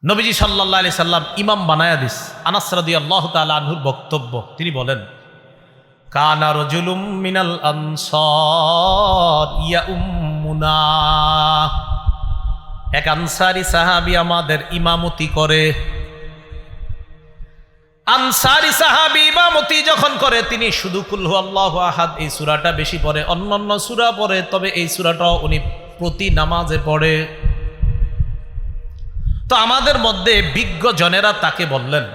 নবীজি সাল্লাল্লাহু আলাইহি সাল্লাম ইমাম বানায়া দিস। আনাস রাদিয়াল্লাহু তাআলা আনহুর বক্তব্য, তিনি বলেন, কানা রাজুলুম মিনাল আনসার ইয়াউম্মুনা, এক আনসারী সাহাবী আমাদের ইমামতি করে। আনসারী সাহাবী ইমামতি যখন করে, তিনি শুধু কুল হুয়াল্লাহু আহাদ এই সূরাটা বেশি পড়ে, অন্যান্য সূরা পড়ে, তবে এই সূরাটাও উনি প্রতি নামাজে পড়ে। তো আমাদের মধ্যে বিজ্ঞ জনেরা তাকে বললেন,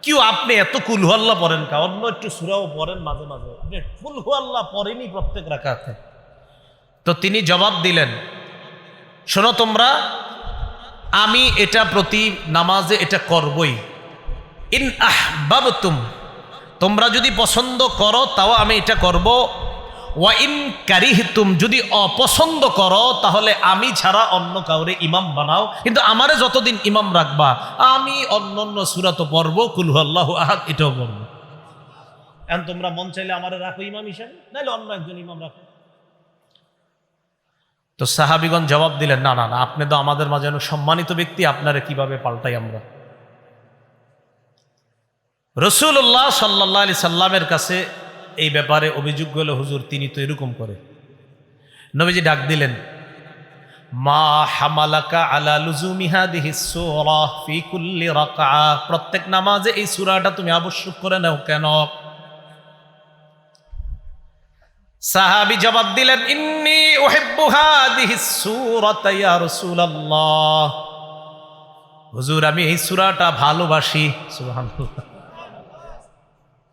কিউ আপনি এত কুল হুয়াল্লাহ পড়েন কা, অন্য একটু সূরাও পড়েন মাঝে মাঝে, আপনি কুল হুয়াল্লাহ পড়েনি প্রত্যেক রাকাতে। তো তিনি জবাব দিলেন, শোনো তোমরা, আমি এটা প্রতি নামাজে এটা করবই। ইন আহবাবতুম, তোমরা যদি পছন্দ করো তাও আমি এটা করব। ওয়া ইন কারিহতুম, যদি অপছন্দ করো তাহলে আমি ছাড়া অন্য কাউরে ইমাম বানাও, কিন্তু আমারে যতদিন ইমাম রাখবা আমি অন্যান্য সূরা তো পড়ব, কুল হুয়াল্লাহু আহাদ এটাও পড়ব। এখন তোমরা মন চাইলে আমারে রাখো ইমাম হিসেবে, নাহলে অন্য একজন ইমাম রাখো। তো সাহাবীগণ জবাব দিলেন, না না না, আপনি তো আমাদের মাঝে অনেক সম্মানিত ব্যক্তি, আপনারে কিভাবে পাল্টাই আমরা। রাসূলুল্লাহ সাল্লাল্লাহু আলাইহি সাল্লামের কাছে এই ব্যাপারে অভিযোগ গেল, হুজুর তিনি তো এরকম করে। নবীজি ডাক দিলেন, মা হামালাকা আলা লুজুমি হাদিহিস সূরা ফি কুল্লি রাকআ, প্রত্যেক নামাজে এই সূরাটা তুমি আবশ্যক করে নাও কেন? সাহাবী জবাব দিলেন, ইন্নী উহিব্বু হাদিহিস সূরাতা ইয়া রাসূলুল্লাহ, হুজুর আমি এই সূরাটা ভালোবাসি। সুবহানাল্লাহ।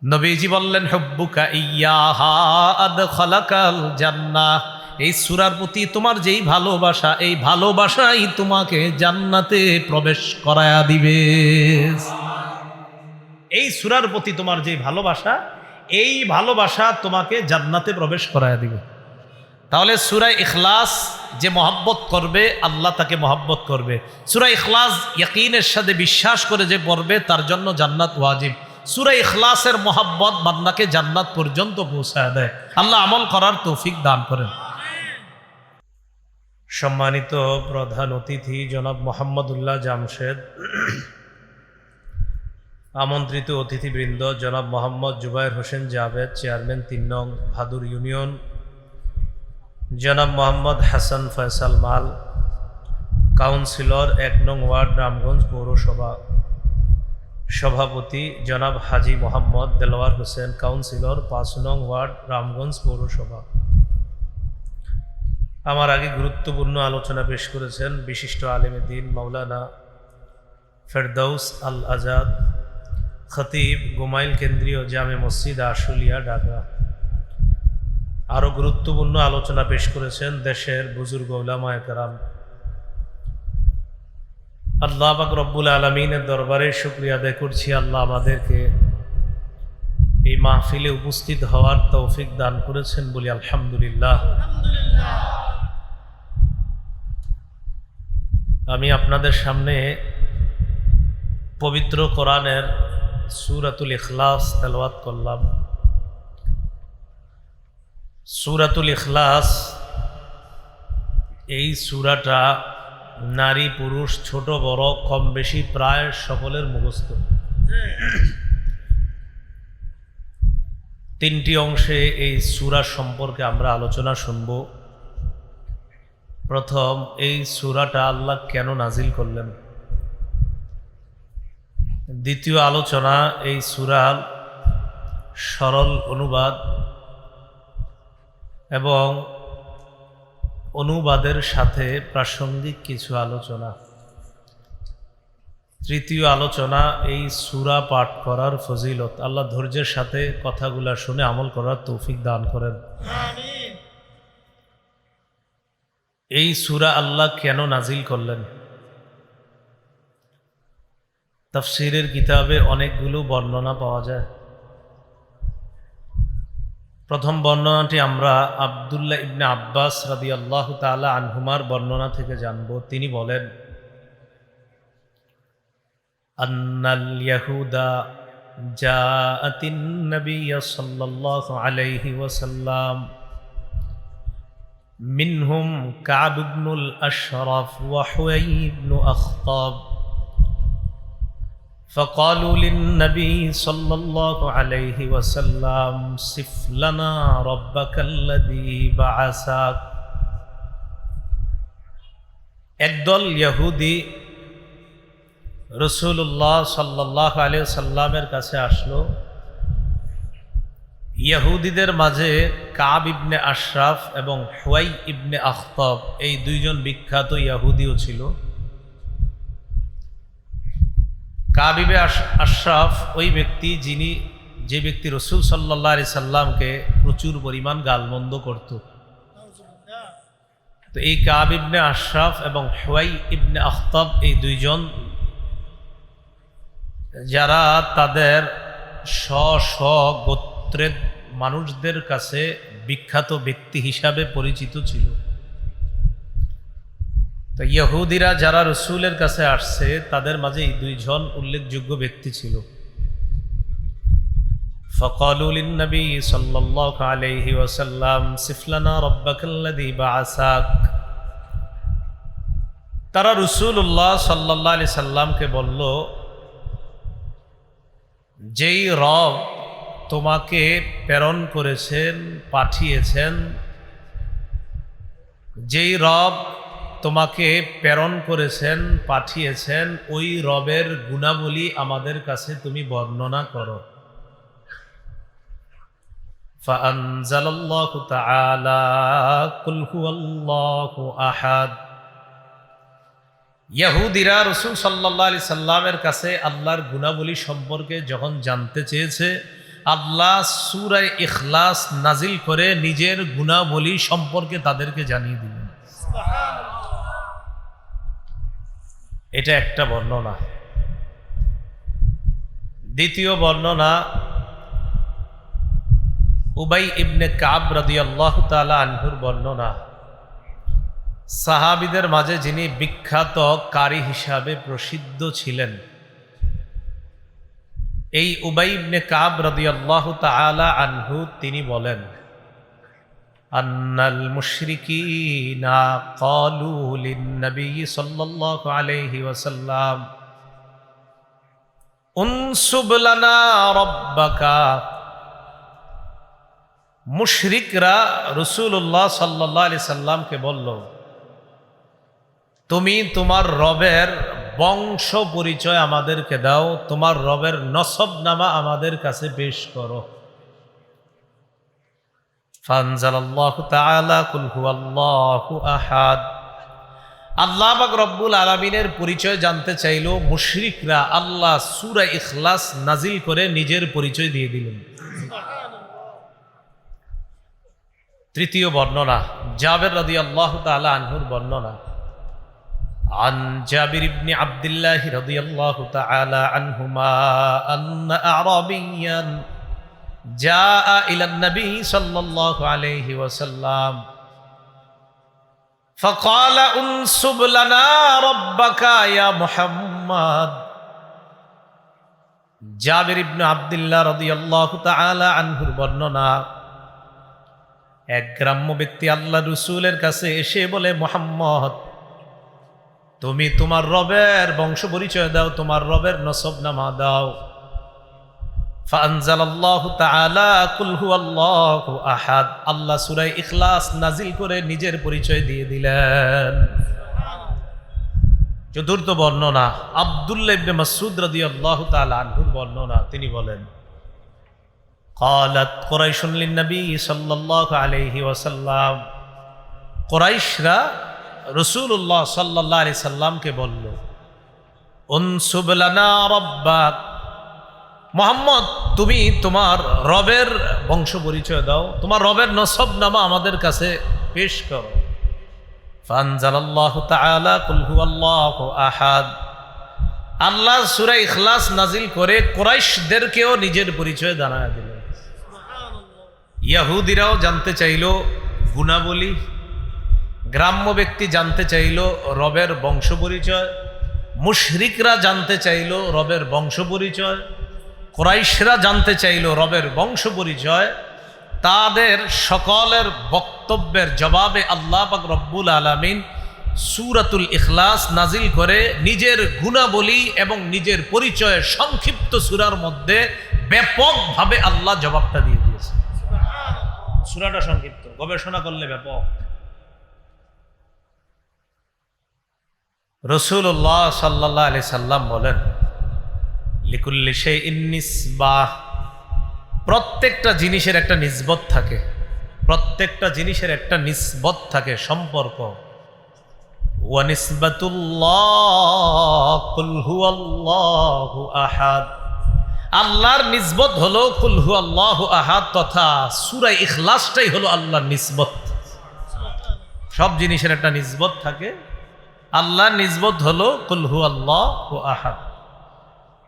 নবীজি বললেন, হুব্বুকা ইয়্যাহা আদখালাকাল জান্নাহ, এই সূরার প্রতি তোমার যেই ভালোবাসা, এই ভালোবাসাই তোমাকে জান্নাতে প্রবেশ করায়া দিবে। এই সূরার প্রতি তোমার যেই ভালোবাসা, এই ভালোবাসা তোমাকে জান্নাতে প্রবেশ করায়া দিবে। তাহলে সূরা ইখলাস যে মহব্বত করবে, আল্লাহ তাকে মহব্বত করবে। সূরা ইখলাস ইয়াকিনের সাথে বিশ্বাস করে যে পড়বে, তার জন্য জান্নাত ওয়াজিব। সূরা ইখলাসের মহব্বত বান্দাকে জান্নাত পর্যন্ত পৌঁছায় দেয়। আল্লাহ আমল করার তৌফিক দান করেন। সম্মানিত প্রধান অতিথি জনাব মোহাম্মদুল্লাহ জামশেদ, আমন্ত্রিত অতিথিবৃন্দ জনাব মোহাম্মদ জুবায়ের হোসেন জাভেদ, চেয়ারম্যান ৩ নং ভাদুর ইউনিয়ন, জনাব মোহাম্মদ হাসান ফয়সাল মাল, কাউন্সিলর ১ নং ওয়ার্ড রামগঞ্জ পৌরসভা, সভাপতি জনাব হাজি মোহাম্মদ দেলোয়ার হোসেন, কাউন্সিলর ৫ নং ওয়ার্ড রামগঞ্জ পৌরসভা। আমার আগে গুরুত্বপূর্ণ আলোচনা পেশ করেছেন বিশিষ্ট আলেমে দ্বীন মাওলানা ফেরদৌস আল আজাদ, খতিব গোমাইল কেন্দ্রীয় জামে মসজিদ আশুলিয়া, ঢাকা। আরও গুরুত্বপূর্ণ আলোচনা পেশ করেছেন দেশের বুজুর্গ উলামায়ে কেরাম। আল্লাহ পাক রব্বুল আলামিনের দরবারে শুকরিয়া আদায় করছি, আল্লাহ আমাদেরকে এই মাহফিলে উপস্থিত হওয়ার তৌফিক দান করেছেন বলি আলহামদুলিল্লাহ। আমি আপনাদের সামনে পবিত্র কোরআনের সূরাতুল ইখলাস তেলাওয়াত করলাম। সূরাতুল ইখলাস এই সূরাটা নারী পুরুষ ছোট বড় কম বেশি প্রায় সকলের মুখস্থ। 3টি অংশে এই সূরা সম্পর্কে আমরা আলোচনা শুনব। প্রথম, এই সূরাটা আল্লাহ কেন নাজিল করলেন। দ্বিতীয় আলোচনা, এই সূরার সরল অনুবাদ এবং অনুবাদের সাথে প্রাসঙ্গিক কিছু আলোচনা। তৃতীয় আলোচনা, এই সূরা পাঠ করার ফজিলত। আল্লাহ ধৈর্যের সাথে কথাগুলা শুনে আমল করার তৌফিক দান করেন। আমিন। এই সূরা আল্লাহ কেন নাজিল করলেন? তাফসীরের কিতাবে অনেকগুলো বর্ণনা পাওয়া যায়। প্রথম বর্ণনাটি আমরা আব্দুল্লাহ ইবনে আব্বাস রাদিয়াল্লাহু তাআলা আনহুমার বর্ণনা থেকে জানব। তিনি বলেন, আন্নাল ইয়াহুদা জাআতিন নাবিয়্য সাল্লাল্লাহু আলাইহি ওয়াসাল্লাম মিনহুম কাব ইবনুল আশরাফ ওয়া হুয়াই ইবনু আখতাব فقالوا للنبي صلى الله عليه وسلم صف لنا ربك الذي بعثك। একদল ইহুদি রাসূলুল্লাহ সাল্লাল্লাহু আলাইহি ওয়াসাল্লামের কাছে আসলো। ইহুদিদের মাঝে কাব ইবনে আশরাফ এবং হুয়াই ইবনে আখতাব এই দুইজন বিখ্যাত ইহুদিও ছিল। কাব ইবনে আশরাফ ওই ব্যক্তি যে ব্যক্তি রাসূল সাল্লাল্লাহু আলাইহি সাল্লামকে প্রচুর পরিমাণ গালমন্দ করত। তো এই কাব ইবনে আশরাফ এবং হুয়াই ইবনে আখতাব এই দুইজন যারা তাদের স্ব গোত্রের মানুষদের কাছে বিখ্যাত ব্যক্তি হিসাবে পরিচিত ছিল। তো ইহুদিরা যারা রাসূলের কাছে আসছে তাদের মাঝে এই দুইজন উল্লেখযোগ্য ব্যক্তি ছিল। فقالوا للنبي صلى الله عليه وسلم صف لنا ربك الذي بعثك। তারা রাসূলুল্লাহ সাল্লাল্লাহু আলাইহি সাল্লামকে বলল, যেই রব তোমাকে প্রেরণ করেছেন, পাঠিয়েছেন, যেই রব তোমাকে প্রেরণ করেছেন, পাঠিয়েছেন, ওই রবের গুণাবলী আমাদের কাছে তুমি বর্ণনা করো। ফাআনজালাল্লাহু তাআলা কুল হুয়াল্লাহু আহাদ। ইহুদিরা রাসূল সাল্লাল্লাহু আলাইহি সাল্লামের কাছে আল্লাহর গুণাবলী সম্পর্কে যখন জানতে চেয়েছে, আল্লাহ সূরা ইখলাস নাজিল করে নিজের গুণাবলী সম্পর্কে তাদেরকে জানিয়ে দিলেন। এটা একটা বর্ণনা। দ্বিতীয় বর্ণনা উবাই ইবনে কাব রাদিয়াল্লাহু তাআলা আনহুর বর্ণনা। সাহাবীদের মাঝে যিনি বিখ্যাত কারি হিসাবে প্রসিদ্ধ ছিলেন, এই উবাই ইবনে কাব রাদিয়াল্লাহু তাআলা আনহু তিনি বলেন, আন্নাল মুশরিকিনা ক্বালু লিন-নবী সাল্লাল্লাহু আলাইহি ওয়াসাল্লাম উনসুব লানা রাব্বাকা। মুশরিকরা রাসূলুল্লাহ সাল্লাল্লাহু আলাইহি সাল্লামকে বলল, তুমি তোমার রবের বংশ পরিচয় আমাদেরকে দাও, তোমার রবের নসবনামা আমাদের কাছে পেশ করো। ফানজালাল্লাহু তাআলা কুল হুয়াল্লাহু আহাদ। আল্লাহ পাক রব্বুল আলামিনের পরিচয় জানতে চাইল মুশরিকরা, আল্লাহ সূরা ইখলাস নাজিল করে নিজের পরিচয় দিয়ে দিলেন। তৃতীয় বর্ণনা জাবের রাদিয়াল্লাহু তাআলা আনহুর বর্ণনা। عن جابر بن عبد الله رضي الله تعالى عنهما أن أعرابيا جاء إلى النبي صلى الله عليه وسلم فقال انسب لنا ربك يا محمد। জাবির ইবনে আব্দুল্লাহ রাদিয়াল্লাহু তাআলা আনহুর বর্ণনা, এক গ্রাম্য ব্যক্তি আল্লাহ রাসূলের কাছে এসে বলে, মুহাম্মদ, তুমি তোমার রবের বংশ পরিচয় দাও, তোমার রবের নসবনামা দাও। ফাআনজালাল্লাহু তাআলা কুল হুয়াল্লাহু আহাদ। আল্লাহ সূরা ইখলাস নাজিল করে নিজের পরিচয় দিয়ে দিলেন। চতুর্থ বর্ণনা আব্দুল্লাহ ইবনে মাসউদ রাদিয়াল্লাহু তাআলা আনহুর বর্ণনা। তিনি বলেন, ক্বালাত কুরাইশুন লিন-নবী সাল্লাল্লাহু আলাইহি ওয়াসাল্লাম। কুরাইশরা রাসূলুল্লাহ সাল্লাল্লাহু আলাইহি সাল্লামকে বলল, উনসুব লানা রাব্বাক। মুহাম্মদ, তুমি তোমার রবের বংশ পরিচয় দাও, তোমার রবের নসবনামা আমাদের কাছে পেশ করো। ফানজালাল্লাহু তাআলা কুল হুয়াল্লাহু আহাদ। আল্লাহ সূরা ইখলাস নাজিল করে কুরাইশদেরকেও নিজের পরিচয় জানায়া দিলেন। ইহুদিরাও জানতে চাইল গুণাবলী, গ্রাম্য ব্যক্তি জানতে চাইল রবের বংশ পরিচয়, মুশরিকরা জানতে চাইল রবের বংশ পরিচয়, কুরাইশরা জানতে চাইল রবের বংশ পরিচয়। তাদের সকলের বক্তব্যের জবাবে আল্লাহ পাক রব্বুল আলামিন সূরাতুল ইখলাস নাজিল করে নিজের গুণাবলী এবং নিজের পরিচয় সংক্ষিপ্ত সূরার মধ্যে ব্যাপকভাবে আল্লাহ জবাবটা দিয়ে দিয়েছে। সূরাটা সংক্ষিপ্ত, গবেষণা করলে ব্যাপক। রাসূলুল্লাহ সাল্লাল্লাহু আলাইহি সাল্লাম বলেন, লিকুল্লি শাইইন নিসবাহ, প্রত্যেকটা জিনিসের একটা নিসবত থাকে, প্রত্যেকটা জিনিসের একটা নিসবত থাকে, সম্পর্ক। ওয়া নিসবাতুল্লাহ কুল হুয়াল্লাহু আহাদ, আল্লাহর নিসবত হলো কুল হুয়াল্লাহু আহাদ তথা সূরা ইখলাসটাই হলো আল্লাহর নিসবত। সব জিনিসের একটা নিসবত থাকে, আল্লাহর নিসবত হলো কুল হুয়াল্লাহু আহাদ।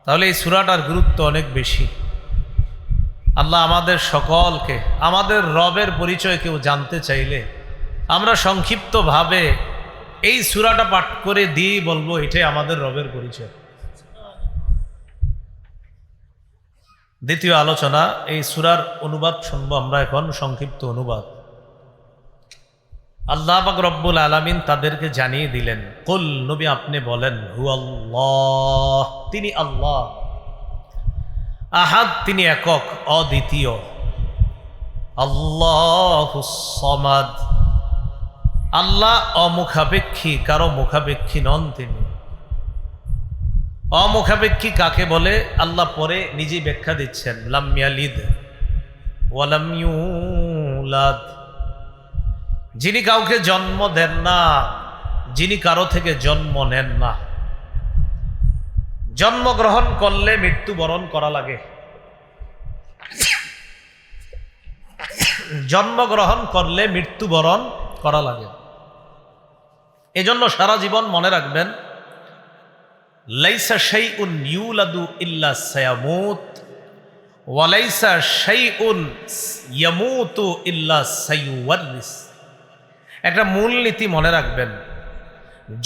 তাহলে এই সূরাটার গুরুত্ব অনেক বেশি। আল্লাহ আমাদের সকলকে আমাদের রবের পরিচয় কেউ জানতে চাইলে আমরা সংক্ষিপ্তভাবে এই সূরাটা পাঠ করে দিয়ে বলবো এটাই আমাদের রবের পরিচয়। দ্বিতীয় আলোচনা, এই সূরার অনুবাদ শুনবো আমরা এখন, সংক্ষিপ্ত অনুবাদ। আল্লাহ পাক রব্বুল আলামিন তাদেরকে জানিয়ে দিলেন, কুল, নবী আপনি বলেন, হুয়াল্লাহ, তিনি আল্লাহ, আহাদ, তিনি একক অদ্বিতীয়, আল্লাহুস সামাদ, আল্লাহ অমুখাপেক্ষী, কারো মুখাপেক্ষী নন তিনি। অমুখাপেক্ষী কাকে বলে আল্লাহ পরে নিজেই ব্যাখ্যা দিচ্ছেন, লাম ইয়ালিদ ওয়া লাম ইউলাদ, যিনি কাউকে জন্ম দেন না, যিনি কারো থেকে জন্ম নেন না। জন্মগ্রহণ করলে মৃত্যুবরণ করা লাগে, জন্মগ্রহণ করলে মৃত্যুবরণ করা লাগে। এজন্য সারা জীবন মনে রাখবেন, লাইসা শাইউন ইউলাদু ইল্লা সায়ামুত ওয়া লাইসা শাইউন ইয়ামুতু ইল্লা সায়ুওয়ারিস। একটা মূলনীতি মনে রাখবেন,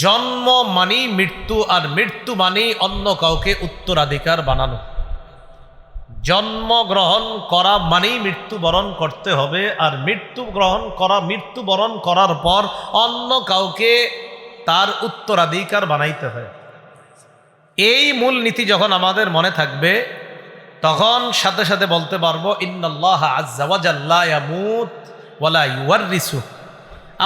জন্ম মানেই মৃত্যু, আর মৃত্যু মানেই অন্য কাউকে উত্তরাধিকার বানানো। জন্মগ্রহণ করা মানেই মৃত্যুবরণ করতে হবে, আর মৃত্যুবরণ করার পর অন্য কাউকে তার উত্তরাধিকার বানাইতে হয়। এই মূল নীতি যখন আমাদের মনে থাকবে, তখন সাথে সাথে বলতে পারবো, ইন্নাল্লাহ আযজা ওয়া জাল্লা ইয়ামুত ওয়া লা ইউওয়ারিসু।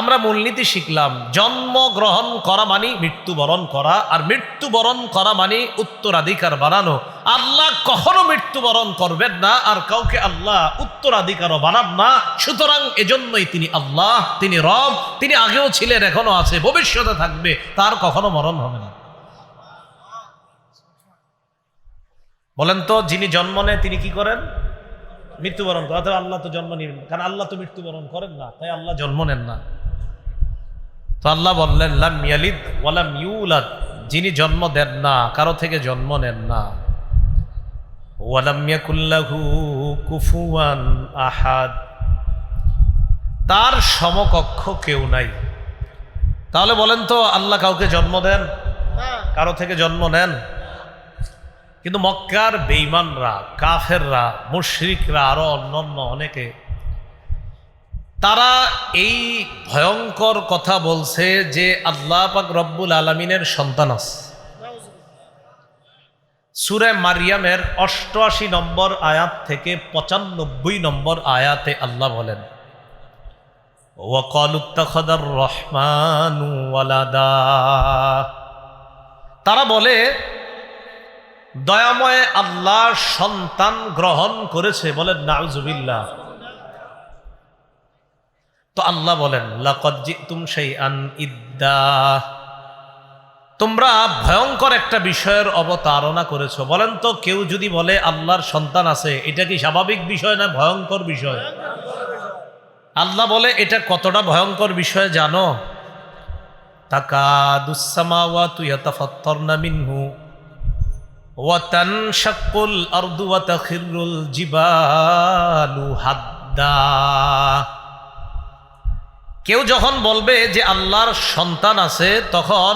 আমরা মূলনীতি শিখলাম, জন্মগ্রহণ করা মানে মৃত্যুবরণ করা, আর মৃত্যুবরণ করা মানে উত্তরাধিকার বানানো। আল্লাহ কখনো মৃত্যুবরণ করবেন না, আর কাউকে আল্লাহ উত্তরাধিকারও বানান না। সুতরাং এজন্যই তিনি আল্লাহ, তিনি রব, তিনি আগেও ছিলেন, এখনো আছে, ভবিষ্যতে থাকবে, তার কখনো মরণ হবে না। বলেন তো, যিনি জন্ম নেয় তিনি কি করেন? মৃত্যুবরণ করেন। অথবা আল্লাহ তো জন্ম নেন, কারণ আল্লাহ তো মৃত্যুবরণ করেন না, তাই আল্লাহ জন্ম নেন না। তো আল্লাহ বললেন, লাম ইয়ালিদ ওয়া লাম ইউলাদ, যিনি জন্ম দেন না, কারো থেকে জন্ম নেন না। ওয়া লাম ইয়াকুল লাহু কুফুয়ান আহাদ, তার সমকক্ষ কেউ নাই। তাহলে বলেন তো, আল্লাহ কাউকে জন্ম দেন? কারো থেকে জন্ম নেন? কিন্তু মক্কার বেঈমানরা, কাফেররা, মুশরিকরা, আরো অন্যান্য অনেকে, তারা এই ভয়ঙ্কর কথা বলছে যে আল্লাহ পাক রব্বুল আলামিনের সন্তান আছে। সূরা মারিয়ামের ৮৮ নম্বর আয়াত থেকে ৯৫ নম্বর আয়াতে আল্লাহ বলেন, ওয়া ক্বালু ইত্তাখাযার রহমানু ওয়ালাদা, তারা বলে দয়াময় আল্লাহ সন্তান গ্রহণ করেছে। বলেন নাউযুবিল্লাহ। তো আল্লাহ বলেন, লাকাদ জিতুম শাইআন ইদ্দা, তোমরা ভয়ঙ্কর একটা বিষয়ের অবতারণা করেছো। বলেন তো, কেউ যদি বলে আল্লাহর সন্তান আছে, এটা কি স্বাভাবিক বিষয় না ভয়ঙ্কর বিষয়? আল্লাহ বলে এটা কতটা ভয়ঙ্কর বিষয় জানো? তাকাদুস সামাওয়াতু ইয়াতাফাত্তারনা মিনহু ওয়া তানশাক্কুল আরদু ওয়া তাখিরুল জিবালু হাদ্দা। কেউ যখন বলবে যে আল্লাহর সন্তান আছে, তখন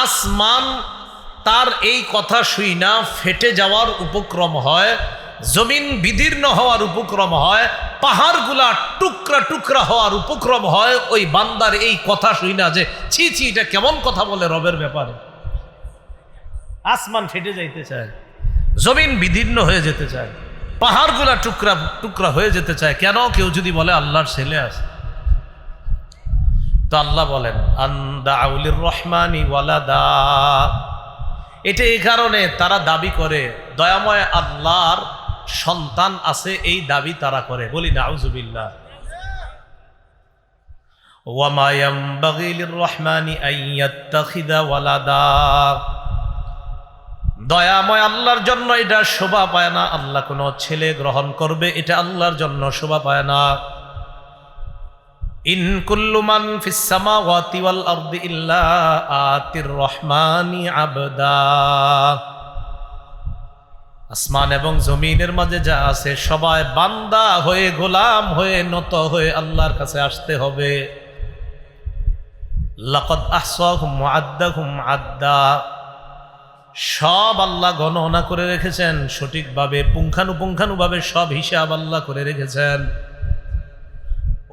আসমান তার এই কথা শুই না ফেটে যাওয়ার উপক্রম হয়, জমিন বিদীর্ণ হওয়ার উপক্রম হয়, পাহাড়গুলা টুকরা টুকরা হওয়ার উপক্রম হয় ওই বান্দার এই কথা শুই না যে ছি ছি এটা কেমন কথা বলে রবের ব্যাপারে। আসমান ফেটে যাইতে চায়, জমিন বিদীর্ণ হয়ে যেতে চায়, পাহাড়গুলা টুকরা টুকরা হয়ে যেতে চায়। কেন? কেউ যদি বলে আল্লাহর ছেলে আছে। তো আল্লাহ বলেন আন্দাউলির রহমানি ওয়ালাদা, এটা এই কারণে তারা দাবি করে দয়াময় আল্লাহর সন্তান আছে, এই দাবি তারা করে। বলি নাউজুবিল্লাহ। ওয়া মা ইয়ানবাগি লির রহমানি আন ইয়াত্তাখিযা ওয়ালাদা, দয়াময় আল্লাহর জন্য এটা শোভা পায় না আল্লাহ কোনো ছেলে গ্রহণ করবে, এটা আল্লাহর জন্য শোভা পায় না। ইন কুল্লু মান ফিস সামাওয়াতি ওয়াল আরদি ইল্লা আতির রহমানি আবদা, আসমান এবং জমিনের মাঝে যা আছে সবাই বান্দা হয়ে, গোলাম হয়ে, নত হয়ে আল্লাহর কাছে আসতে হবে। লাকাদ আহসাহুম ওয়া আদ্দাহুম আদ্দা, সব আল্লাহ গণনা করে রেখেছেন সঠিকভাবে, পুঙ্খানুপুঙ্খানুভাবে সব হিসাব আল্লাহ করে রেখেছেন।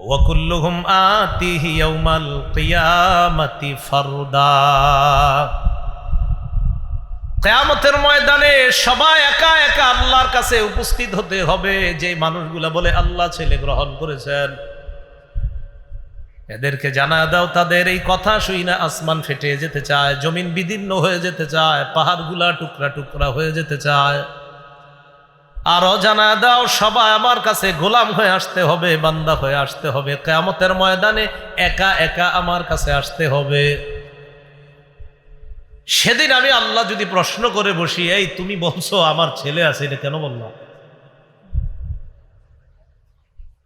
ওয়া কুল্লুহুম আতিহি ইয়াউমাল কিয়ামাতি ফারদা, কিয়ামতের ময়দানে সবাই একা একা আল্লাহর কাছে উপস্থিত হতে হবে। যে মানুষগুলা বলে আল্লাহ ছেলে গ্রহণ করেছেন, এদেরকে জানা দাও তাদের এই কথা শুই না আসমান ফেটে যেতে চায়, জমিন বিদীর্ণ হয়ে যেতে চায়, পাহাড়গুলা টুকরা টুকরা হয়ে যেতে চায়। আরো জানা দাও সবাই আমার কাছে গোলাম হয়ে আসতে হবে, বান্দা হয়ে আসতে হবে, কিয়ামতের ময়দানে একা একা আমার কাছে আসতে হবে। সেদিন আমি আল্লাহ যদি প্রশ্ন করে বসি, এই তুমি বলছো আমার ছেলে আছে, এটা কেন বললাম?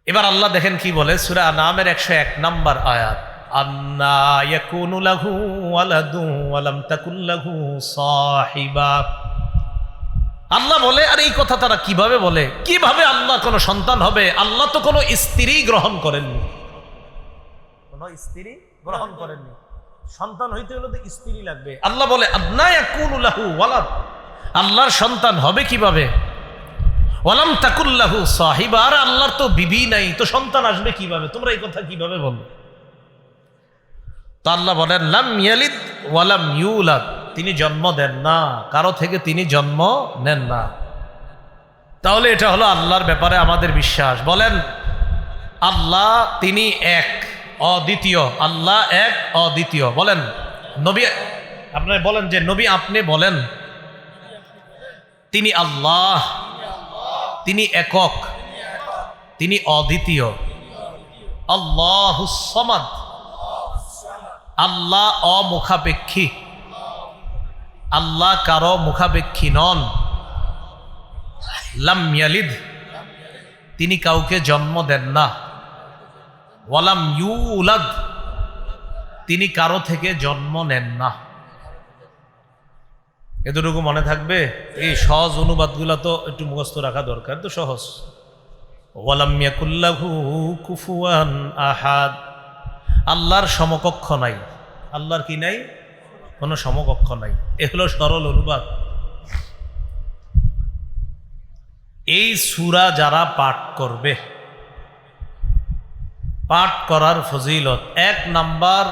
এবার আল্লাহ দেখেন কি বলে, সূরা আনআমের 101 নম্বর আয়াত, আন্না ইয়াকুনু লাহু ওয়ালাদু ওয়া লাম তাকুল লাহু সাহিবা। আল্লাহ বলে, আর এই কথা তারা কিভাবে বলে, কিভাবে আল্লাহ কোনো সন্তান হবে? আল্লাহ তো কোনো স্ত্রী গ্রহণ করেননি, কোনো স্ত্রী গ্রহণ করেননি, সন্তান হইতে হলে তো স্ত্রী লাগবে। আল্লাহ বলে আন্না ইয়াকুনু লাহু ওয়ালাদ, আল্লাহর সন্তান হবে কিভাবে? ওয়ালাম তাকুল লাহু সাহিবা, আর আল্লাহর তো বিবি নাই, তো সন্তান আসবে কিভাবে? তোমরা এই কথা কিভাবে বলো? তো আল্লাহ বলেন লাম ইয়ালিদ ওয়ালাম ইউলাদ, তিনি জন্ম দেন না, কারো থেকে তিনি জন্ম নেন না। তাহলে এটা হলো আল্লাহর ব্যাপারে আমাদের বিশ্বাস। বলেন আল্লাহ তিনি এক, অদ্বিতীয়। আল্লাহ এক, অদ্বিতীয়। বলেন নবী, আপনারা বলেন যে নবী আপনি বলেন তিনি আল্লাহ, তিনি একক, তিনি অদ্বিতীয়। আল্লাহুস সামাদ, আল্লাহ অমুখাপেক্ষী, আল্লাহ কারো মুখাপেক্ষী নন। লাম ইয়ালিদ, তিনি কাউকে জন্ম দেন না। ওয়ালাম ইউলাদ, তিনি কারো থেকে জন্ম নেন না। এতটুকু মনে থাকবে? এই সহজ অনুবাদগুলো তো একটু মুখস্থ রাখা দরকার, তো সহজ। ওয়ালাম ইয়াকুল লাহু কুফুয়ান আহাদ, আল্লাহর সমকক্ষ নাই। আল্লাহর কি নাই? কোনো সমকক্ষ নাই। এগুলো সরল অনুবাদ। এই সূরা যারা পাঠ করবে, পাঠ করার ফজিলত 1 নাম্বার,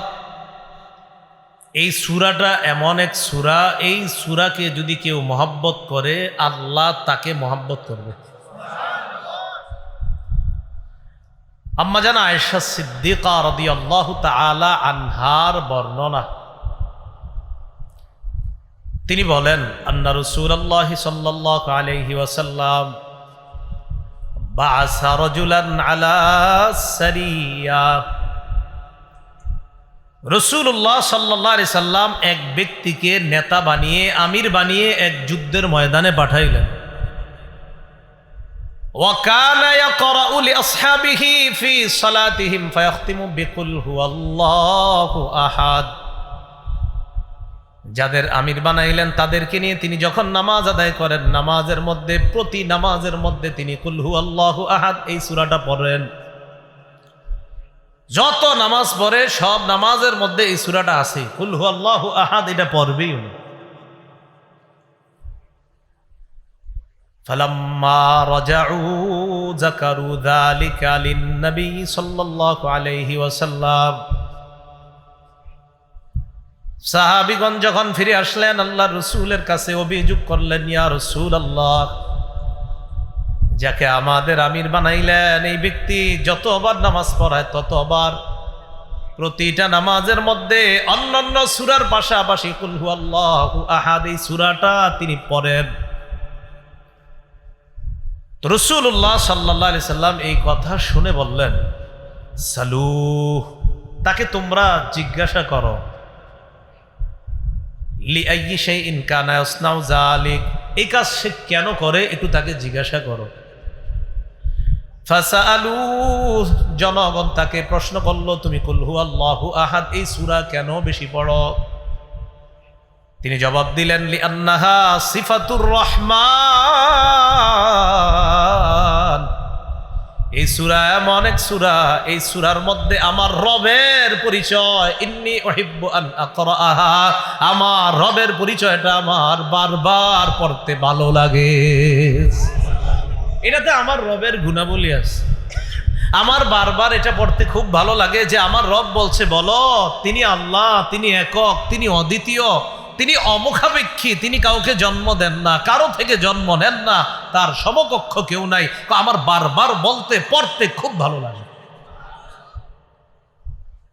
এই সূরাটা এমন এক সূরা, এই সূরাকে যদি কেউ মহব্বত করে আল্লাহ তাকে মহব্বত করবে। আম্মা জান আয়েশা সিদ্দিকা রাদিয়াল্লাহু তাআলা আনহার বর্ণনা, তিনি বলেন আন্না রাসূলুল্লাহ সাল্লাল্লাহু আলাইহি ওয়াসাল্লাম বাআসা রাজুলান আলা সারিয়া, রাসূলুল্লাহ সাল্লাল্লাহু আলাইহি সাল্লাম এক ব্যক্তিকে নেতা বানিয়ে, আমির বানিয়ে এক যুদ্ধের ময়দানে পাঠাইলেন। ওয়া কানা ইয়াকরাউ লিআসহাবিহি ফি সালাতিহিম ফায়াখতিমু বিকুল হুয়াল্লাহু আহাদ, যাদের আমির বানাইলেন তাদেরকে নিয়ে তিনি যখন নামাজ আদায় করেন, নামাজের মধ্যে, প্রতি নামাজের মধ্যে তিনি কুল হুয়াল্লাহু আহাদ এই সূরাটা পড়েন। যত নামাজ পড়ে সব নামাজের মধ্যে এই সূরাটা আছে, কুল হুয়াল্লাহু আহাদ, এটা পড়বেই। ফালাম্মা রাজাউ যাকারু যালিকা লিন-নবী সাল্লাল্লাহু আলাইহি ওয়াসাল্লাম। সাহাবীগণ যখন ফিরে আসলেন আল্লাহর রাসূলের কাছে অভিযোগ করলেন, ইয়া রাসূলুল্লাহ, যাকে আমাদের আমির বানাইলেন এই ব্যক্তি যতবার নামাজ পড়ায় ততবার প্রতিটা নামাজের মধ্যে অন্যান্য সূরার পাশাপাশি কুল হুয়াল্লাহু আহাদ এই সূরাটা তিনি পড়েন। তো রাসূলুল্লাহ সাল্লাল্লাহু আলাইহি সাল্লাম এই কথা শুনে বললেন, সালুহ, তাকে তোমরা জিজ্ঞাসা করো, লিআইয়ি শাইইন কানা ইয়াসনাউ যালিক, এই কাজ সে কেন করে একটু তাকে জিজ্ঞাসা করো। ফাসালু, জনগণ তাকে প্রশ্ন করলো, তুমি কুল হুয়াল্লাহু আহাদ এই সূরা কেন বেশি পড়ো? তিনি জবাব দিলেন, লিআন্নাহা সিফাতুর রহমান, এই সূরা এমন এক সূরা, এই সূরার মধ্যে আমার রবের পরিচয়, ইন্নী উহিব্বু আন আকরাআহা, আমার রবের পরিচয়টা আমার বারবার পড়তে ভালো লাগে। এটাতে আমার রবের গুণাবলী আছে, আমার বারবার এটা পড়তে খুব ভালো লাগে যে আমার রব বলছে, বলো তিনি আল্লাহ, তিনি একক, তিনি অদ্বিতীয়, তিনি অমুখাপেক্ষী, তিনি কাউকে জন্ম দেন না, কারো থেকে জন্ম নেন না, তার সমকক্ষ কেউ নাই। আমার বারবার বলতে পড়তে খুব ভালো লাগে।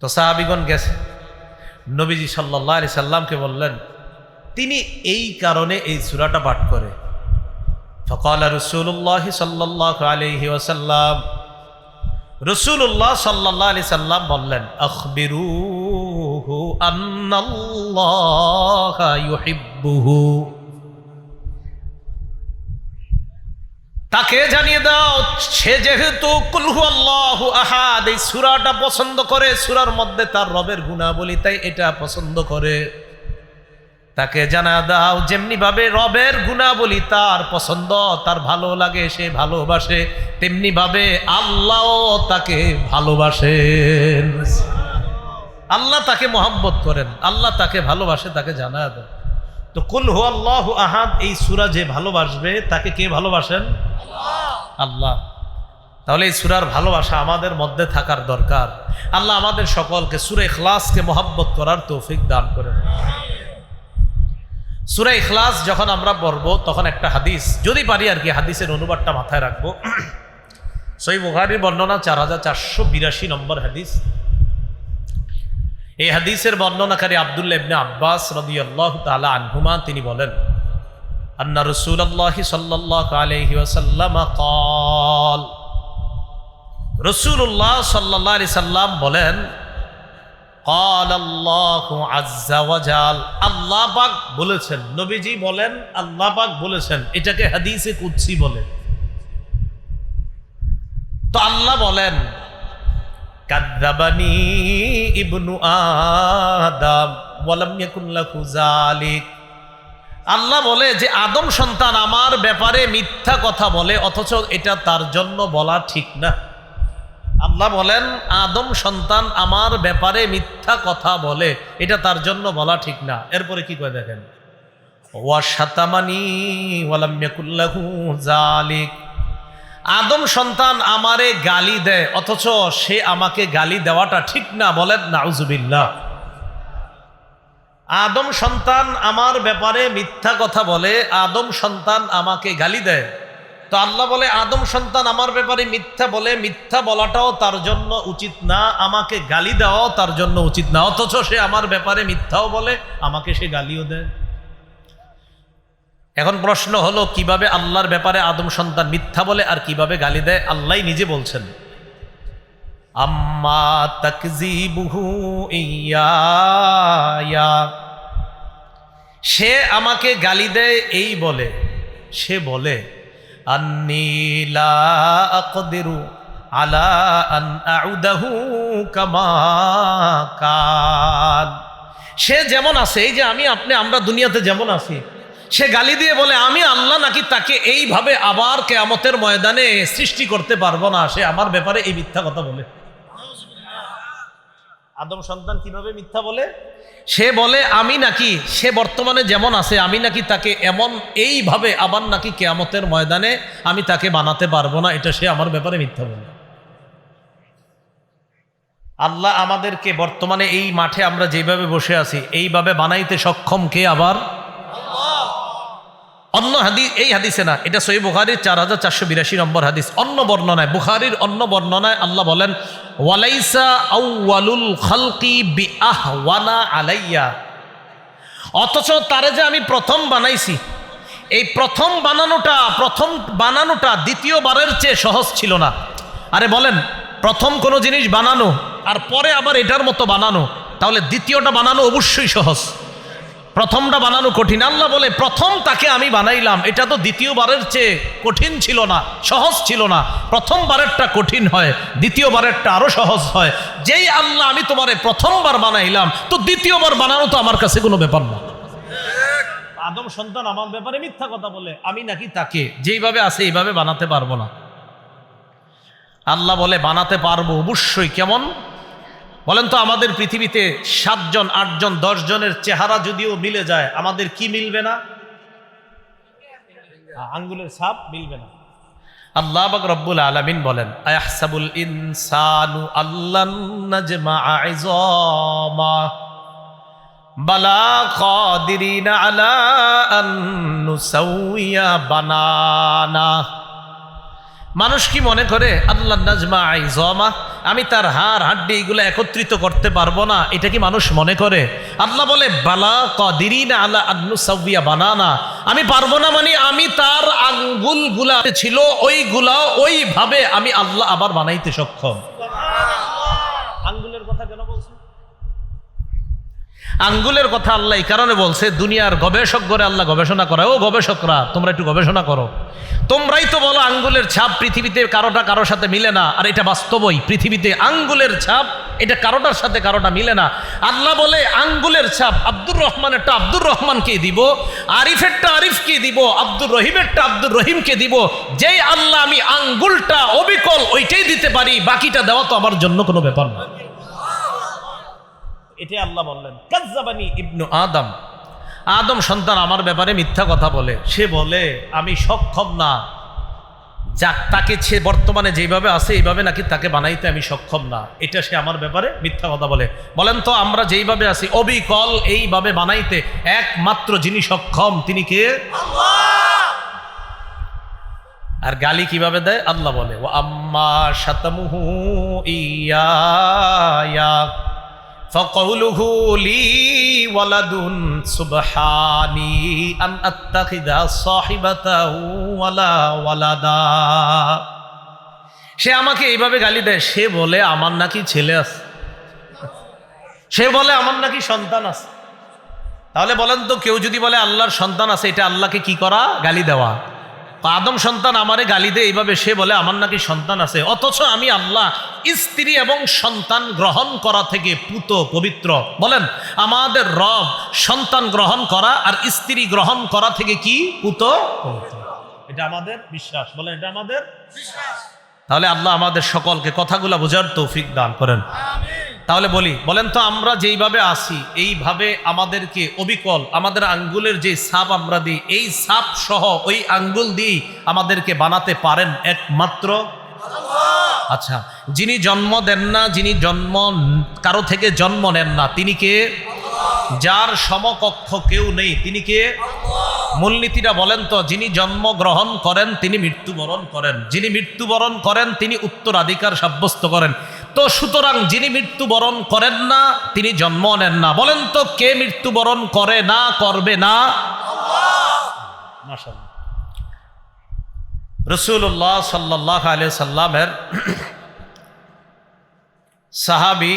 তো সাহাবীগণ গেছে, নবীজি সাল্লাল্লাহু আলাইহি সাল্লামকে বললেন, তিনি এই কারণে এই সূরাটা পাঠ করে। ফাকালা রাসূলুল্লাহ সাল্লাল্লাহু আলাইহি ওয়াসাল্লাম, রাসূলুল্লাহ সাল্লাল্লাহু আলাইহি সাল্লাম বললেন, আখবিরুহু আন্নাল্লাহা ইউহিব্বুহু, তাকে জানিয়ে দাও সে যেহেতু কুল হুয়াল্লাহু আহাদ এই সূরাটা পছন্দ করে, সূরার মধ্যে তার রবের গুণাবলী তাই এটা পছন্দ করে। তাকে জানা দাও যেমনি ভাবে রবের গুণাবলী তার পছন্দ, তার ভালো লাগে, সে ভালোবাসে, তেমনি ভাবে আল্লাহও তাকে ভালোবাসেন। আল্লাহ তাকে মহব্বত করেন, আল্লাহ তাকে ভালোবাসে, তাকে জানা দেয়। তো কুল হুয়াল্লাহু আহাদ এই সূরা যে ভালোবাসবে তাকে কে ভালোবাসেন? আল্লাহ। তাহলে এই সূরার ভালোবাসা আমাদের মধ্যে থাকার দরকার। আল্লাহ আমাদের সকলকে সূরা ইখলাসকে মহব্বত করার তৌফিক দান করেন। সূরা ইখলাস যখন আমরা পড়ব তখন একটা হাদিস, যদি পারি আর কি হাদিসের অনুবাদটা মাথায় রাখবো। সহিহ বুখারীর বর্ণনা 4482 নম্বর হাদিস। এই হাদিসের বর্ণনাকারী আব্দুল্লাহ ইবনে আব্বাস রাদিয়াল্লাহু তাআলা আনহুমা, তিনি বলেন, আন্না রাসূলুল্লাহ সাল্লাল্লাহু আলাইহি ওয়াসাল্লাম ক্বাল, রাসূলুল্লাহ সাল্লাল্লাহু আলাইহি সাল্লাম বলেন, ক্বাল আল্লাহু আযজা ওয়া জাল, আল্লাহ পাক বলেছেন, নবীজি বলেন আল্লাহ পাক বলেছেন, এটাকে হাদিসে কুদসি বলে। তো আল্লাহ বলেন, কাযযাবানি ইবনু আদম ওয়া লাম ইয়াকুন লাহু যালিক, আল্লাহ বলে যে আদম সন্তান আমার ব্যাপারে মিথ্যা কথা বলে, অথচ এটা তার জন্য বলা ঠিক না। আল্লাহ বলেন আদম সন্তান আমার ব্যাপারে মিথ্যা কথা বলে, এটা তার জন্য বলা ঠিক না। এরপরে কি কয় দেখেন, ওয়া শাতামানি ওয়া লাম ইয়াকুল লাহু যালিক, আদম সন্তান আমারে গালি দেয়, অথচ সে আমাকে গালি দেওয়াটা ঠিক না। বলেন নাউজুবিল্লাহ। আদম সন্তান আমার ব্যাপারে মিথ্যা কথা বলে, আদম সন্তান আমাকে গালি দেয়। তো আল্লাহ বলে আদম সন্তান আমার ব্যাপারে মিথ্যা বলে, মিথ্যা বলাটাও তার জন্য উচিত না, আমাকে গালি দেওয়াও তার জন্য উচিত না, অথচ সে আমার ব্যাপারে মিথ্যাও বলে, আমাকে সে গালিও দেয়। এখন প্রশ্ন হলো, কিভাবে আল্লাহর ব্যাপারে আদম সন্তান মিথ্যা বলে আর কিভাবে গালি দেয়? আল্লাহ নিজে বলছেন, আম্মা তাকযিবুহু ইয়া, সে আমাকে গালি দেয় এই বলে, সে বলে আন্নী লা আকদিরু আলা আন আউদাহু কামা কান, সে যেমন আছে, এই যে আমি আপনি আমরা দুনিয়াতে যেমন আছি, সে গালি দিয়ে বলে আমি আল্লাহ নাকি তাকে এইভাবে আবার কিয়ামতের ময়দানে সৃষ্টি করতে পারবো না, সে আমার ব্যাপারে এই মিথ্যা কথা বলে। আদম সন্তান কিভাবে মিথ্যা বলে? সে বলে আমি নাকি, সে বর্তমানে যেমন আছে আমি নাকি তাকে এমন এইভাবে আবার নাকি কিয়ামতের ময়দানে আমি তাকে বানাতে পারবো না, এটা সে আমার ব্যাপারে মিথ্যা বলে। আল্লাহ আমাদেরকে বর্তমানে এই মাঠে আমরা যেভাবে বসে আছি এইভাবে বানাইতে সক্ষম কে? আবার অন্য হাদিস, এই হাদিসে না, এটা সহিহ বুখারীর 4482 নম্বর হাদিস। অন্য বর্ণনায়, বুখারীর অন্য বর্ণনায় আল্লাহ বলেন ওয়ালাইসা আউয়ালুল খালকি বিআহওয়ানা আলাইয়া, অথচ তারে যে আমি প্রথম বানাইছি, এই প্রথম বানানোটা দ্বিতীয়বারের চেয়ে সহজ ছিল না। আরে বলেন, প্রথম কোনো জিনিস বানানো আর পরে আবার এটার মতো বানানো, তাহলে দ্বিতীয়টা বানানো অবশ্যই সহজ, প্রথমটা বানানো কঠিন। আল্লাহ বলে প্রথম তাকে আমি বানাইলাম, এটা তো দ্বিতীয়বারের চেয়ে কঠিন ছিল না, সহজ ছিল না। প্রথমবারেরটা কঠিন হয়, দ্বিতীয়বারেরটা আরো সহজ হয়। যেই আল্লাহ আমি তোমারে প্রথমবার বানাইলাম, তো দ্বিতীয়বার বানানো তো আমার কাছে কোনো ব্যাপার না। আদম সন্তান আমার ব্যাপারে মিথ্যা কথা বলে আমি নাকি তাকে যেইভাবে আছে এইভাবে বানাতে পারবো না। আল্লাহ বলে বানাতে পারবো অবশ্যই। কেমন বলেন তো? আমাদের পৃথিবীতে 7 জন 8 জন 10 জনের চেহারা যদিও মিলে যায়, আমাদের কি মিলবে না? আঙ্গুলের ছাপ মিলবে না। আল্লাহ পাক রব্বুল আলামিন বলেন আয়াহসাবুল ইনসানু আল্লান নাজমা'a ইযামা বালা কাদিরিনা আলা আন নুসাউইয়া বানানা। মানুষ কি মনে করে আল্লাহ নাজমা ইযামা, আমি তার হাড় হাড্ডি এগুলো একত্রিত করতে পারবো না? এটা কি মানুষ মনে করে? আল্লাহ বলে বালা কাদিরিনা আলা আন নুসাউইয়া বানানা, আমি পারবো না মানে আমি তার আঙ্গুলগুলা ছিল ওইগুলা ওইভাবে আমি আল্লাহ আবার বানাইতে সক্ষম। আঙ্গুলের কথা কেন বলছে? আঙ্গুলের কথা আল্লাহ এই কারণে বলছে, দুনিয়ার গবেষকগণে আল্লাহ গবেষণা করায়, ও গবেষকরা তোমরা একটু গবেষণা করো, তোমরাই তো বলো আঙ্গুলের ছাপ পৃথিবীতে কারোটা কারোর সাথে মিলে না, আর এটা বাস্তবই, পৃথিবীতে আঙ্গুলের ছাপ এটা কারোটার সাথে কারোটা মিলে না। আল্লাহ বলে আঙ্গুলের ছাপ আব্দুর রহমানেরটা আব্দুর রহমানকে দিব, আরিফেরটা আরিফকে দিব, আব্দুর রহিমেরটা আব্দুর রহিমকে দিব। যেই আল্লাহ আমি আঙ্গুলটা অবিকল ওইটাই দিতে পারি, বাকিটা দেওয়া তো আমার জন্য কোনো ব্যাপার না। এটাই আল্লাহ বললেন কাজ্জাবানি ইবনু আদম, আদম সন্তান আমার ব্যাপারে মিথ্যা কথা বলে। সে বলে আমি সক্ষম না, যাক তাকে সে বর্তমানে যেভাবে আছে এইভাবে নাকি তাকে বানাইতে আমি সক্ষম না, এটা সে আমার ব্যাপারে মিথ্যা কথা বলে। বলেন তো আমরা যেইভাবে আছি অবিকল এইভাবে বানাইতে একমাত্র যিনি সক্ষম তিনি কে? আল্লাহ। আর গালি কিভাবে দেয়? আল্লাহ বলে ওয়া আম্মা শাতামুহু ইয়া فقوله لي ولد سبحاني أن أتخذ صاحبة ولا ولدا। সে আমাকে এইভাবে গালি দেয়, সে বলে আমার নাকি ছেলে আছে, সে বলে আমার নাকি সন্তান আছে। তাহলে বলেন তো কেউ যদি বলে আল্লাহর সন্তান আছে, এটা আল্লাহকে কি করা? গালি দেওয়া। আদম সন্তান আমারে গালি দেয় এইভাবে, সে বলে আমার নাকি সন্তান আছে, অথচ আমি আল্লাহ স্ত্রী এবং সন্তান গ্রহণ করা থেকে পুত পবিত্র। বলেন আমাদের রব সন্তান গ্রহণ করা আর স্ত্রী গ্রহণ করা থেকে কি পুত পবিত্র, এটা আমাদের বিশ্বাস। বলেন এটা আমাদের বিশ্বাস। তাহলে আল্লাহ আমাদের সকলকে কথাগুলো বোঝার তৌফিক দান করেন। তাহলে বলেন তো আমরা যেইভাবে আসি এইভাবে আমাদেরকে অবিকল আমাদের আঙ্গুলের যে ছাপ আমরা দিই, এই ছাপ সহ ওই আঙ্গুল দিয়ে আমাদেরকে বানাতে পারেন একমাত্র আল্লাহ। আচ্ছা, যিনি জন্ম দেন না, যিনি কারো থেকে জন্ম নেন না, তিনি কে? যার সমকক্ষ কেউ নেই, তিনি কে? মূলনীতিটা বলেন তো? যিনি জন্ম গ্রহণ করেন তিনি মৃত্যুবরণ করেন, যিনি মৃত্যুবরণ করেন তিনি উত্তরাধিকার সাব্যস্ত করেন। তো সুতরাং যিনি মৃত্যুবরণ করেন না তিনি জন্ম নেন না। বলেন তো কে মৃত্যুবরণ করে না, করবে না? আল্লাহ। মাশাআল্লাহ। রাসূলুল্লাহ সাল্লাল্লাহু আলাইহি সাল্লামের সাহাবী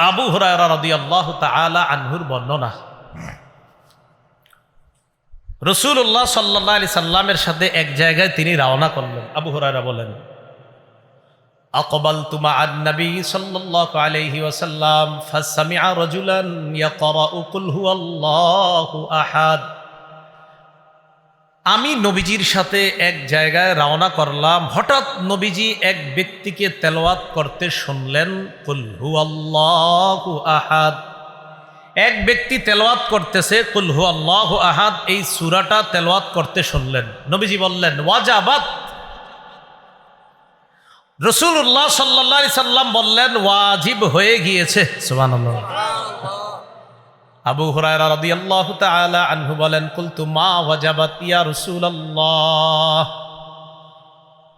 আবু হুরায়রা রাদিয়াল্লাহু তাআলা আনহুর বর্ণনা, রাসূলুল্লাহ সাল্লাল্লাহু আলাইহি সাল্লামের সাথে এক জায়গায় তিনি রওনা করলেন। আবু হুরায়রা বলেন আকবালতু মা'আন নবী সাল্লাল্লাহু আলাইহি ওয়াসাল্লাম ফাসামি'a রাজুলান ইয়াকরাউ কুল হুয়াল্লাহু আহাদ। আমি নবীজির সাথে এক জায়গায় রওনা করলাম, হঠাৎ নবীজি এক ব্যক্তিকে তেলাওয়াত করতে শুনলেন, কুল হুয়াল্লাহু আহাদ। এক ব্যক্তি তেলাওয়াত করতেছে কুল হুয়াল্লাহু আহাদ, এই সূরাটা তেলাওয়াত করতে শুনলেন। নবীজি বললেন ওয়াজাবাত। রাসূলুল্লাহ সাল্লাল্লাহু আলাইহি সাল্লাম বললেন ওয়াজিব হয়ে গিয়েছে। সুবহানাল্লাহ। আবু হুরায়রা রাদিয়াল্লাহু তাআলা আনহু বলেন কুলতু মা ওয়াজাবাত ইয়া রাসূলুল্লাহ,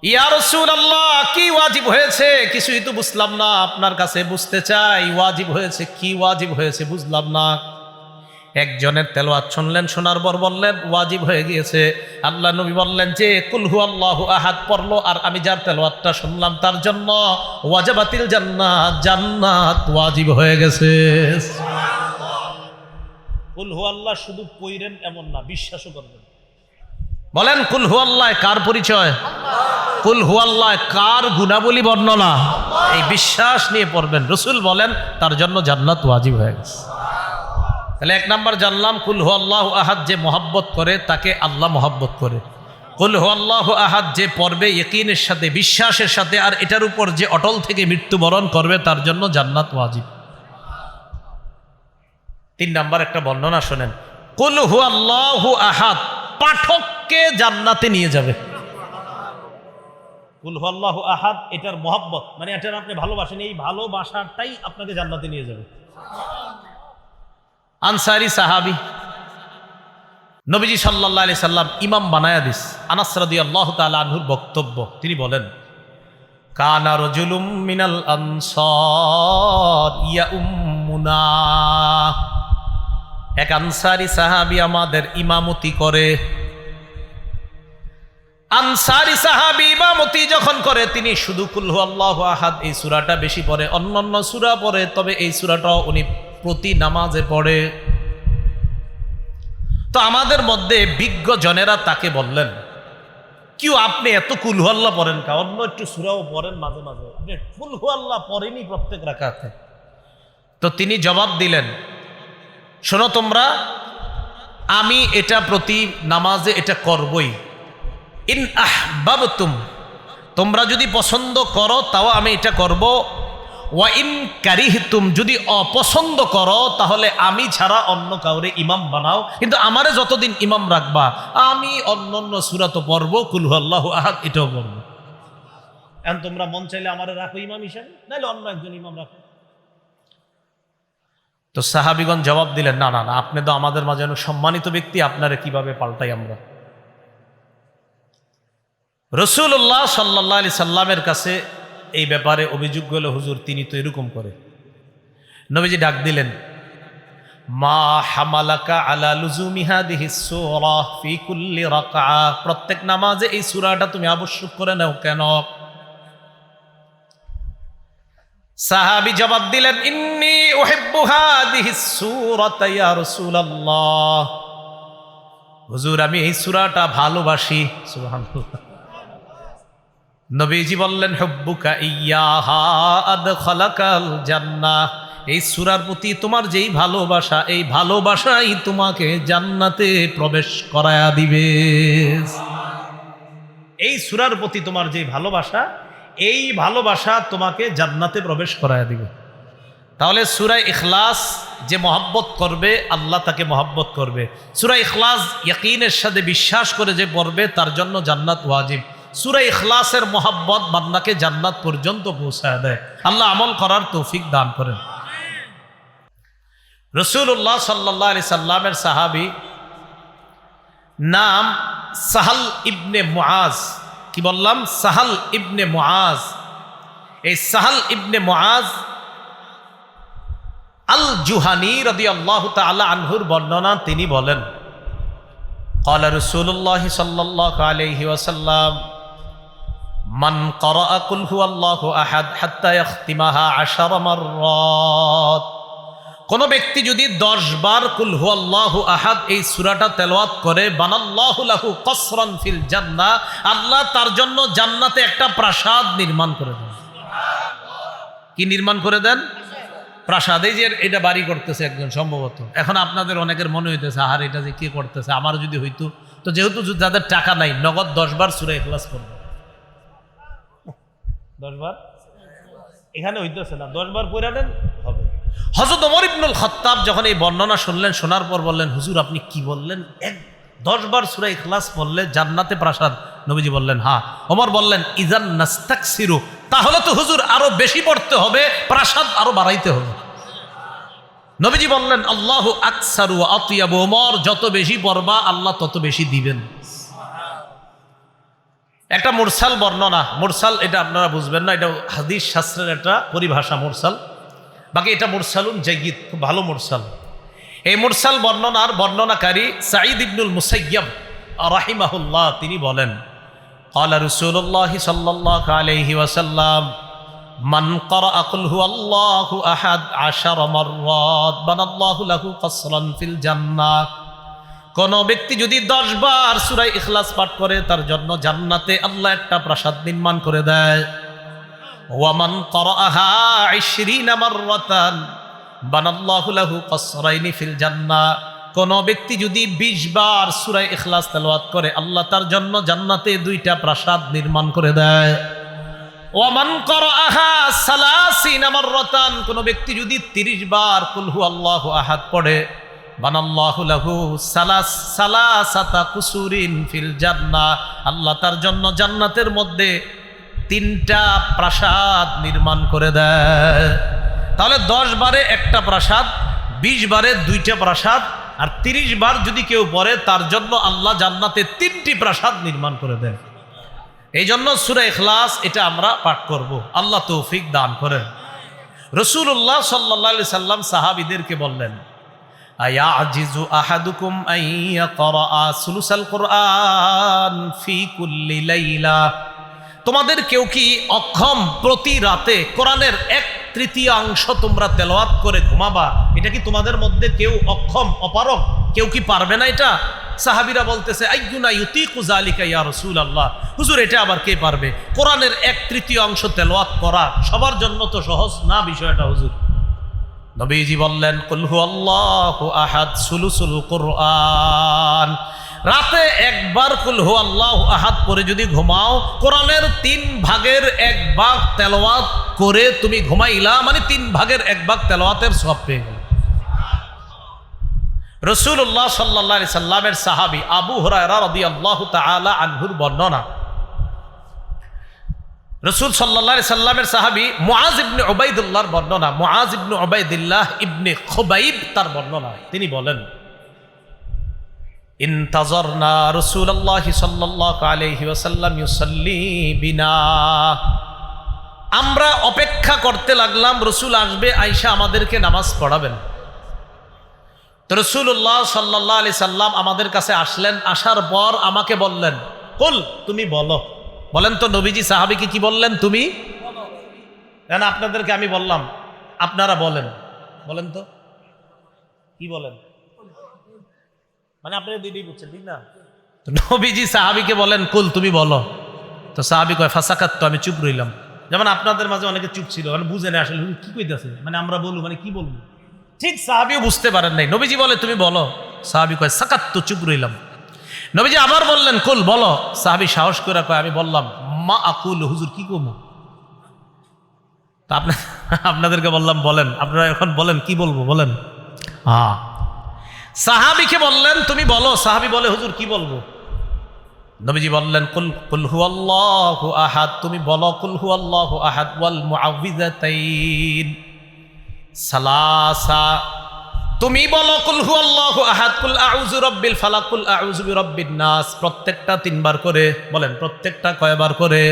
ইয়া রাসূলুল্লাহ কি ওয়াজিব হয়েছে? কিছুই তো বুঝলাম না, আপনার কাছে বুঝতে চাই ওয়াজিব হয়েছে কি, ওয়াজিব হয়েছে বুঝলাম না। একজনের তেলাওয়াত শুনলেন, শোনার পর বললেন ওয়াজিব হয়ে গিয়েছে। আল্লাহ নবী বললেন যে কুল হুয়াল্লাহু আহাদ পড়লো, আর আমি যার তেলাওয়াতটা শুনলাম তার জন্য ওয়াজাবাতিল জান্নাত, জান্নাত ওয়াজিব হয়ে গেছে। কুল হুয়াল্লাহ শুধু পড়েন এমন না, বিশ্বাসও করবেন। বলেন কুল হুয়াল্লাহ কার পরিচয়? কুল হুয়াল্লাহ কার গুণাবলী বর্ণনা? এই বিশ্বাস নিয়ে পড়বেন। রাসূল বলেন তার জন্য জান্নাত ওয়াজিব হয়ে গেছে। তাহলে এক নাম্বার জানলাম কুল হুয়াল্লাহু আহাদ যে মহব্বত করে তাকে আল্লাহ মহব্বত করে। কুল হুয়াল্লাহু আহাদ যে পড়বে ইয়াকিনের সাথে, বিশ্বাসের সাথে, আর এটার উপর যে অটল থেকে মৃত্যুবরণ করবে তার জন্য জান্নাত ওয়াজিব। 3 নাম্বার একটা বর্ণনা শোনেন, কুল হুয়াল্লাহু আহাদ পাঠককে জান্নাতে নিয়ে যাবে। কুল হুয়াল্লাহু আহাদ এটার মহব্বত মানে এটার আপনি ভালোবাসেন, এই ভালোবাসাটাই আপনাকে জান্নাতে নিয়ে যাবে। আনসারী সাহাবী, নবীজি সাল্লাল্লাহু আলাইহি সাল্লাম ইমাম বানায়া দিস। আনাস রাদিয়াল্লাহু তাআলা আনহুর বক্তব্য, তিনি বলেন কানা রাজুলুম মিনাল আনসার ইয়াউম্মুনা, এক আনসারী সাহাবী আমাদের ইমামতি করে। আনসারী সাহাবী ইমামতি যখন করে তিনি শুধু কুল হুয়াল্লাহু আহাদ এই সূরাটা বেশি পড়ে, অন্যান্য সূরা পড়ে, তবে এই সূরাটাও উনি প্রতি নামাজে পড়ে। তো আমাদের মধ্যে বিজ্ঞ জনেরা তাকে বললেন কিউ আপনি এত কুল হুয়াল্লাহ পড়েন কা, অন্য একটু সূরাও পড়েন মাঝে মাঝে, আপনি কুল হুয়াল্লাহ পড়েনি প্রত্যেক রাকাতে। তো তিনি জবাব দিলেন শোনো তোমরা, আমি এটা প্রতি নামাজে এটা করবই। ইন আহবাবতুম, তোমরা যদি পছন্দ করো তাও আমি এটা করব। ওয়া ইন কারিহতুম, যদি অপছন্দ করো তাহলে আমি ছাড়া অন্য কাউরে ইমাম বানাও, কিন্তু আমারে যতদিন ইমাম রাখবা আমি অন্যান্য সূরা তো পড়বো, কুল হুয়াল্লাহু আহাদ এটাও পড়বো। এখন তোমরা মন চাইলে আমারে রাখো ইমাম হিসেবে, নাইলে অন্য একজন ইমাম রাখো। তো সাহাবীগণ জবাব দিলেন না না না, আপনি তো আমাদের মাঝে সম্মানিত ব্যক্তি, আপনারে কিভাবে পাল্টাই আমরা। রাসূলুল্লাহ সাল্লাল্লাহু আলাইহি সাল্লামের কাছে এই ব্যাপারে অভিযোগ গেল, হুজুর তিনি তো এরকম করে। নবীজি ডাক দিলেন মা হামালাকা আলা লুজুমি হাদিহিস সূরা ফি কুল্লি রাকআ, প্রত্যেক নামাজে এই সূরাটা তুমি আবশ্যক করে নাও কেন? সাহাবী জবাব দিলেন ইন্নী উহিব্বু হাদিহিস সূরাতা ইয়া রাসূলুল্লাহ, হুজুর আমি এই সূরাটা ভালোবাসি। সুবহানাল্লাহ। নবীজি বললেন হুব্বুকা ইয়াহা আদখালাকাল জান্নাহ, এই সূরার প্রতি তোমার যেই ভালোবাসা, এই ভালোবাসাই তোমাকে জান্নাতে প্রবেশ করায়া দিবে। এই সূরার প্রতি তোমার যেই ভালোবাসা, এই ভালোবাসা তোমাকে জান্নাতে প্রবেশ করায়া দিবে। তাহলে সূরা ইখলাস যে মহব্বত করবে আল্লাহ তাকে মহব্বত করবে। সূরা ইখলাস ইয়াকিনের সাথে বিশ্বাস করে যে পড়বে তার জন্য জান্নাত ওয়াজিব। সূরা ইখলাসের মহব্বত বান্দাকে জান্নাত পর্যন্ত পৌঁছায় দেয়। আল্লাহ আমল করার তৌফিক দান করেন। রাসূলুল্লাহ সাল্লাল্লাহু আলাইহি সাল্লামের সাহাবী নাম সাহাল ইবনে মুআজ। কি বললাম? সাহাল ইবনে মুআজ। এই সাহাল ইবনে মুআজ আল জুহানি রাদিয়াল্লাহু তাআলা আনহুর বর্ণনা, তিনি বলেন ক্বালা রাসূলুল্লাহ সাল্লাল্লাহু আলাইহি ওয়াসাল্লাম মান ক্বারাআ কুল হুয়াল্লাহু আহাদ হাত্তা ইয়াখতিমাহা 10 মাররাত, কোন ব্যক্তি যদি 10 বার কুল হুয়াল্লাহু আহাদ এই সূরাটা তেলাওয়াত করে, বানাল্লাহু লাহু কসরান ফিল জান্নাহ, আল্লাহ তার জন্য জান্নাতে একটা প্রাসাদ নির্মাণ করে দেন। কি নির্মাণ করে দেন? প্রাসাদে যে এটা বাড়ি করতেছে একজন সম্ভবত। এখন আপনাদের অনেকের মনে হইতেছে আহার এটা যে কে করতেছে, আমার যদি হইতো। তো যেহেতু যাদের টাকা নাই নগদ 10 বার সূরা ইখলাস পড়বে। 10 বার এখানে হইতেছে না, 10 বার পড়ে নেন হবে। হযরত ওমর ইবনুল খাত্তাব যখন এই বর্ণনা শুনলেন, শোনার পর বললেন, হুজুর আপনি কি বললেন? 10 বার সূরা ইখলাস পড়লে জান্নাতে প্রাসাদ? নবীজি বললেন হ্যাঁ। ওমর বললেন ইজান নাস্তাকসিরু, তাহলে তো হুজুর আরো বেশি পড়তে হবে, প্রাসাদ আরো বাড়াইতে হবে। নবীজি বললেন আল্লাহু আকসারু ওয়া আতিয়াবু, ওমর যত বেশি পড়বা আল্লাহ তত বেশি দিবেন। একটা মুরসাল বর্ণনা, মুরসাল এটা আপনারা বুঝবেন না, এটা হাদিস শাস্ত্রের একটা পরিভাষা মুরসাল। বাকি এটা মুরসালুন জাইয়িদ, খুব ভালো মুরসাল। এই মুরসাল বর্ণনার বর্ণনাকারী সাঈদ ইবনুল মুসাইয়্যিব রাহিমাহুল্লাহ, তিনি বলেন ক্বালা রাসূলুল্লাহ সাল্লাল্লাহু আলাইহি ওয়াসাল্লাম মান ক্বারাআ কুল হুয়াল্লাহু আহাদ 10 মাররাত বানাল্লাহু লাহু কাসরান ফিল জান্নাহ। কোন ব্যক্তি যদি 10 বার সূরা ইখলাস পাঠ করে তার জন্য জান্নাতে আল্লাহ একটা প্রাসাদ নির্মাণ করে দেয়। ওয়া মান ক্বারাআহা 20 মাররাতান বানাল্লাহু লাহু কাসরাইনি ফিল জান্নাহ। কোন ব্যক্তি যদি 20 বার সূরা ইখলাস তেলাওয়াত করে আল্লাহ তার জন্য জান্নাতে 2টা প্রাসাদ নির্মাণ করে দেয়। ওয়া মান ক্বারাআহা 30 মাররাতান, কোন ব্যক্তি যদি 30 বার কুল হুয়াল্লাহু আহাদ পড়ে বানাল্লাহু লাহু সালাসাতা কুসুরিন ফিল জান্নাহ, আল্লাহ তার জন্য জান্নাতের মধ্যে 3টা প্রাসাদ নির্মাণ করে দেয়। তাহলে 10 বারে একটা প্রাসাদ, 20 বারে 2টা প্রাসাদ, আর 30 বার যদি কেউ পড়ে তার জন্য আল্লাহ জান্নাতে 3টি প্রাসাদ নির্মাণ করে দেন। এই জন্য সূরা ইখলাস এটা আমরা পাঠ করব, আল্লাহ তৌফিক দান করেন। রাসূলুল্লাহ সাল্লাল্লাহু আলাইহি সাল্লাম সাহাবীদেরকে বললেন আয়াজিজু আহাদুকুম আন ইয়াকরা সুলুসাল কুরআন ফি কুল্লি লাইলা, তোমাদের কেউ কি অক্ষম প্রতি রাতে কোরআনের 1/3 তোমরা তেলাওয়াত করে ঘুমাবা? এটা কি তোমাদের মধ্যে কেউ অক্ষম অপারগ, কেউ কি পারবে না এটা? সাহাবীরা বলতেছে আইয়ুনা ইউতিকু যালিকা ইয়া রাসূলুল্লাহ, হুজুর এটা আবার কে পারবে? কোরআনের 1/3 তেলাওয়াত করা সবার জন্য তো সহজ না বিষয়টা হুজুর। নবীজি বললেন কুল হুয়াল্লাহু আহাদ সুলুসুল কুরআন, রাতে একবার কুল হুয়াল্লাহু আহাদ পড়ে যদি ঘুমাও, কোরআনের 3 ভাগের 1 ভাগ তেলাওয়াত করে তুমি ঘুমাইলা, মানে 3 ভাগের 1 ভাগ তেলাওয়াতের সওয়াব পেয়ে গেল। রাসূলুল্লাহ সাল্লাল্লাহু আলাইহি সাল্লামের সাহাবী আবু হুরায়রা রাদিয়াল্লাহু তাআলা আনহুর বর্ণনা, রাসূল সাল্লাল্লাহু আলাইহি সাল্লামের সাহাবী মুআজ ইবনে উবাইদুল্লাহর বর্ণনা, মুআজ ইবনে উবাইদুল্লাহ ইবনে খুবাইব তার বর্ণনা, তিনি বলেন ইনতাজারনা রাসূলুল্লাহ সাল্লাল্লাহু আলাইহি ওয়াসাল্লাম ইউসাল্লি বিনা, আমরা অপেক্ষা করতে লাগলাম রাসূল আসবে, আয়েশা আমাদেরকে নামাজ পড়াবেন। তো রাসূলুল্লাহ সাল্লাল্লাহু আলাইহি সাল্লাম আমাদের কাছে আসলেন, আসার পর আমাকে বললেন কুল, তুমি বলো। বলেন তো নবীজি সাহাবীকে কি বললেন? তুমি বলো। আপনাদেরকে আমি বললাম আপনারা বলেন, বলেন তো কি বলেন, মানে আপনারা দিদি বুঝছেন ঠিক না? তো নবীজি সাহাবীকে বলেন কুল, তুমি বলো। তো সাহাবী কয় ফাসাকাত, তো আমি চুপ রইলাম। যেমন আপনাদের মাঝে অনেকে চুপ ছিল, মানে বুঝে না আসলে কি কইতাছে, মানে আমরা বলবো মানে কি বলবো, ঠিক সাহাবীও বুঝতে পারেন নাই। নবীজি বলে তুমি বলো, সাহাবী কয় সাকাত, তো চুপ রইলাম। নবীজি আবার বললেন কুল, বলো। সাহাবী সাহস করে কয় আমি বললাম মা আকুল, হুজুর কি কমু? তা আপনাদেরকে বললাম বলেন, আপনারা এখন বলেন কি বলবো বলেন। হ্যাঁ, সাহাবীকে বললেন তুমি বলো। সাহাবী বলে হুজুর কি বলবো? নবীজি বললেন কুল কুল হুয়াল্লাহু আহাদ, তুমি বলো কুল হুয়াল্লাহু আহাদ ওয়াল মুআউযিযাতাইন সালাসা, তুমি বলো কুল হুয়াল্লাহু আহাদ, কুল আউযু রাব্বিল ফালাক, কুল আউযু বিরাব্বিন নাস, প্রত্যেকটা 3 বার করে। বলেন প্রত্যেকটা কয়বার করে?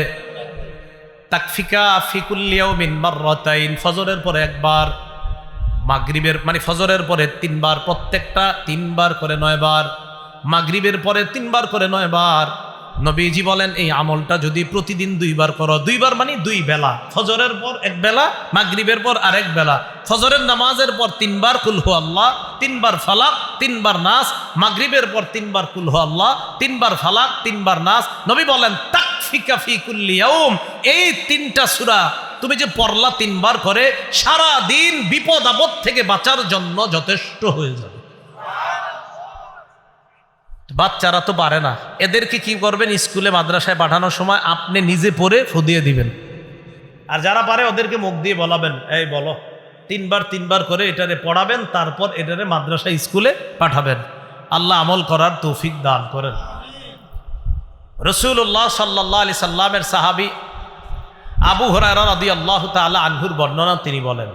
তাকফিকা ফি কুল্লি ইয়াউমিন মাররাতাইন, ফজরের পরে 1 বার, মাগরিবের মানে ফজরের পরে 3 বার, প্রত্যেকটা 3 বার করে 9 বার, মাগরিবের পরে 3 বার করে 9 বার। নবীজি বলেন এই আমলটা যদি প্রতিদিন 2 বার করো, 2 বার মানে 2 বেলা, ফজরের পর 1 বেলা, মাগরিবের পর আরেক বেলা, ফজরের নামাজের পর 3 বার কুল হু আল্লাহ, 3 বার ফালাক, 3 বার নাস, মাগরিবের পর 3 বার কুল হু আল্লাহ, 3 বার ফালাক, 3 বার নাস। নবী বলেন তাকফিকা ফি কুল্লি ইয়াউম, এই 3টা সূরা তুমি যে পড়লা 3 বার করে সারা দিন বিপদ আপদ থেকে বাঁচার জন্য যথেষ্ট হয়ে যাবে। বাচ্চারা তো পারে না, এদেরকে কি করবেন, স্কুলে মাদ্রাসায় পাঠানোর সময় আপনি নিজে পড়ে ফুদিয়ে দিবেন, আর যারা পারে ওদেরকে মুখ দিয়ে বলাবেন, এই বলো 3 বার করে এটারে পড়াবেন, তারপর এটারে মাদ্রাসা স্কুলে পাঠাবেন। আল্লাহ আমল করার তৌফিক দান করেন। রাসূলুল্লাহ সাল্লাল্লাহু আলাইহি সাল্লামের সাহাবী আবু হুরায়রা রাদিয়াল্লাহু তাআলা আনহুর বর্ণনা, তিনি বলেন,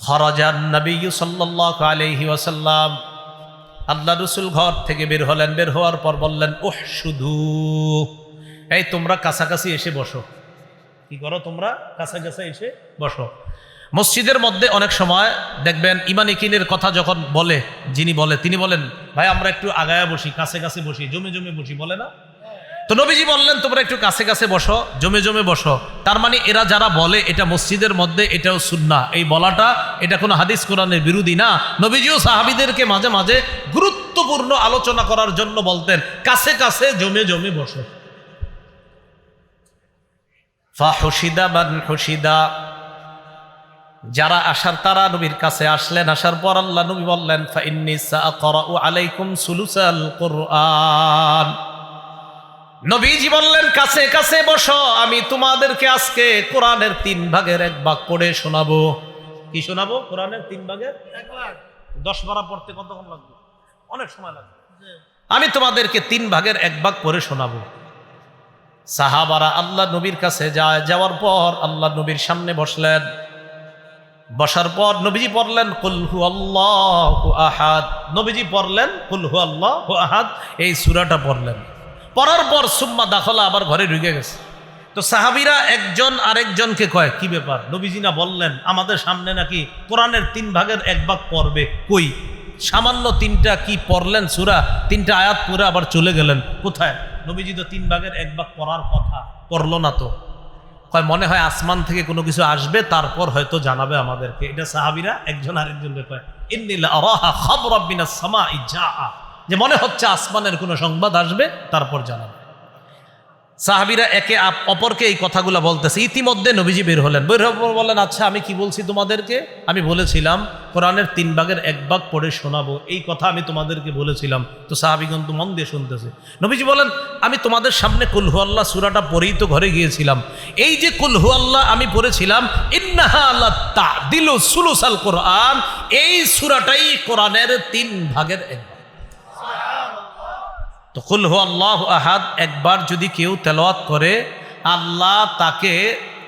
খরাজান নবী সাল্লাল্লাহু আলাইহি ওয়াসাল্লাম, আল্লাহ রাসূল ঘর থেকে বের হলেন, বের হওয়ার পর বললেন, উহশুদু, এই তোমরা কাছাকাছি এসে বসো। কি করো তোমরা? কাছাকাছি এসে বসো। মসজিদের মধ্যে অনেক সময় দেখবেন ইমানি কিনের কথা যখন বলে, যিনি বলে তিনি বলেন, ভাই আমরা একটু আগায়া বসি, কাছে কাছে বসি, জমে জমে বসি, বলে না? তো নবীজি বললেন তোমরা একটু কাছে কাছে বসো, জমে জমে বসো। তার মানে এরা যারা বলে এটা মসজিদের মধ্যে, এটাও সুন্নাহ, এই বলাটা এটা কোনো হাদিস কোরআনের বিরোধী না। নবীজিও সাহাবীদেরকে মাঝে মাঝে গুরুত্বপূর্ণ আলোচনা করার জন্য বলতেন, কাছে কাছে জমে জমে বসো। ফাহুশিদা মান হুশিদা, যারা আসার তারা নবীর কাছে আসলেন। আসার পর আল্লাহ নবী বললেন, ফাইন্নী সাআকরাউ আলাইকুম সুলুসাল কুরআন, নবীজি বললেন কাছে কাছে বসো, আমি তোমাদেরকে আজকে কোরআনের 3 ভাগের 1 ভাগ পড়ে শোনাবো। কি শোনাবো? কোরআনের 3 ভাগের 1 ভাগ। 10 পারা পড়তে কতক্ষণ লাগবে? অনেক সময় লাগবে। আমি তোমাদেরকে 3 ভাগের 1 ভাগ পড়ে শোনাবো। সাহাবারা আল্লাহ নবীর কাছে যায়, যাওয়ার পর আল্লাহ নবীর সামনে বসলেন। বসার পর নবীজি পড়লেন কুল হুয়াল্লাহু আহাদ, নবীজি পড়লেন কুল হুয়াল্লাহু আহাদ, এই সূরাটা পড়লেন। পড়ার পর সুম্মা দাখলা, আবার ঘরে ঢুকে গেছে। তো সাহাবীরা একজন আরেকজনকে কয়, কি ব্যাপার, নবীজি না বললেন আমাদের সামনে নাকি কোরআনের 3 ভাগের 1 ভাগ পড়বে, কই সামান্য 3টা কি পড়লেন সূরা, 3টা আয়াত পড়ে আবার চলে গেলেন কোথায়? নবীজি তো 3 ভাগের 1 ভাগ পড়ার কথা, পড়লো না তো। কয় মনে হয় আসমান থেকে কোনো কিছু আসবে, তারপর হয়তো জানাবে আমাদেরকে। এটা সাহাবীরা একজন আরেকজনকে কয়, ইন্নী লা আরাহা খাবরাম মিনাস সামাই জাআ, যে মনে হচ্ছে আসমানের কোনো সংবাদ আসবে, তারপর জানাবে। সাহাবীরা একে অপরকে এই কথাগুলো বলতেছে। ইতিমধ্যে নবীজি বের হলেন, বের হওয়ার পর বললেন, আচ্ছা আমি কি বলছি তোমাদেরকে? আমি বলেছিলাম কোরআনের 3 ভাগের 1 ভাগ পড়ে শোনাবো, এই কথা আমি তোমাদেরকে বলেছিলাম। তো সাহাবীগণ তো মন দিয়ে শুনতেছে। নবীজি বলেন, আমি তোমাদের সামনে কুল হুয়াল্লাহ সূরাটা পড়েই তো ঘরে গিয়েছিলাম। এই যে কুল হুয়াল্লাহ আমি পড়েছিলাম, ইন্নাহা লা তা'দিলু সুলুসাল কোরআন, এই সূরাটাই কোরআনের 3 ভাগের 1 ভাগ। তো কুল হুয়াল্লাহু আহাদ একবার যদি কেউ তেলাওয়াত করে, আল্লাহ তাকে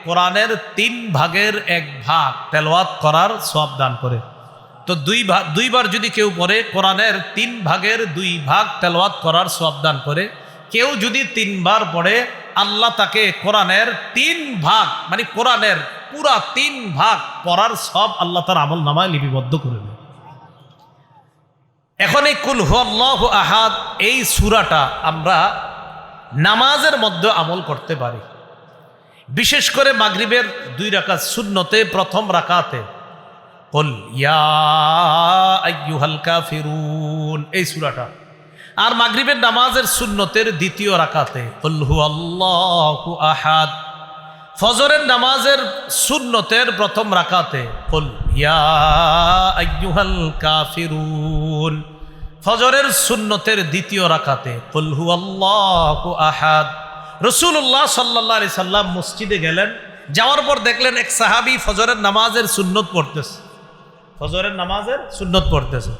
কোরআনের 3 ভাগের 1 ভাগ তেলাওয়াত করার সওয়াব দান করে। তো 2 বার যদি কেউ পড়ে, কোরআনের 3 ভাগের 2 ভাগ তেলাওয়াত করার সওয়াব দান করে। কেউ যদি 3 বার পড়ে, আল্লাহ তাকে কোরআনের 3 ভাগ, মানে কোরআনের পুরা 3 ভাগ পড়ার সওয়াব আল্লাহ তার আমল নামায় লিপিবদ্ধ করে দেয়। এখন এই কুল হুয়াল্লাহু আহাদ এই সূরাটা আমরা নামাজের মধ্যে আমল করতে পারি। বিশেষ করে মাগরিবের 2 রাকাত সুন্নতে, প্রথম রাকাতে কুল ইয়া আইয়ুহাল কাফিরুন এই সূরাটা, আর মাগরিবের নামাজের সুন্নতের 2য় রাকাতে কুল হুয়াল্লাহু আহাদ। ফজরের নামাজের সুন্নতের প্রথম রাকাতে কুল ইয়া আইয়ুহাল কাফিরুন। ফজরের সুন্নতের 2য় রাকাতে কুল হুয়াল্লাহু আহাদ। রাসূলুল্লাহ সাল্লাল্লাহু আলাইহি সাল্লাম মসজিদে গেলেন, যাওয়ার পর দেখলেন এক সাহাবী ফজরের নামাজের সুন্নত পড়তেছে, ফজরের নামাজের সুন্নত পড়তেছে।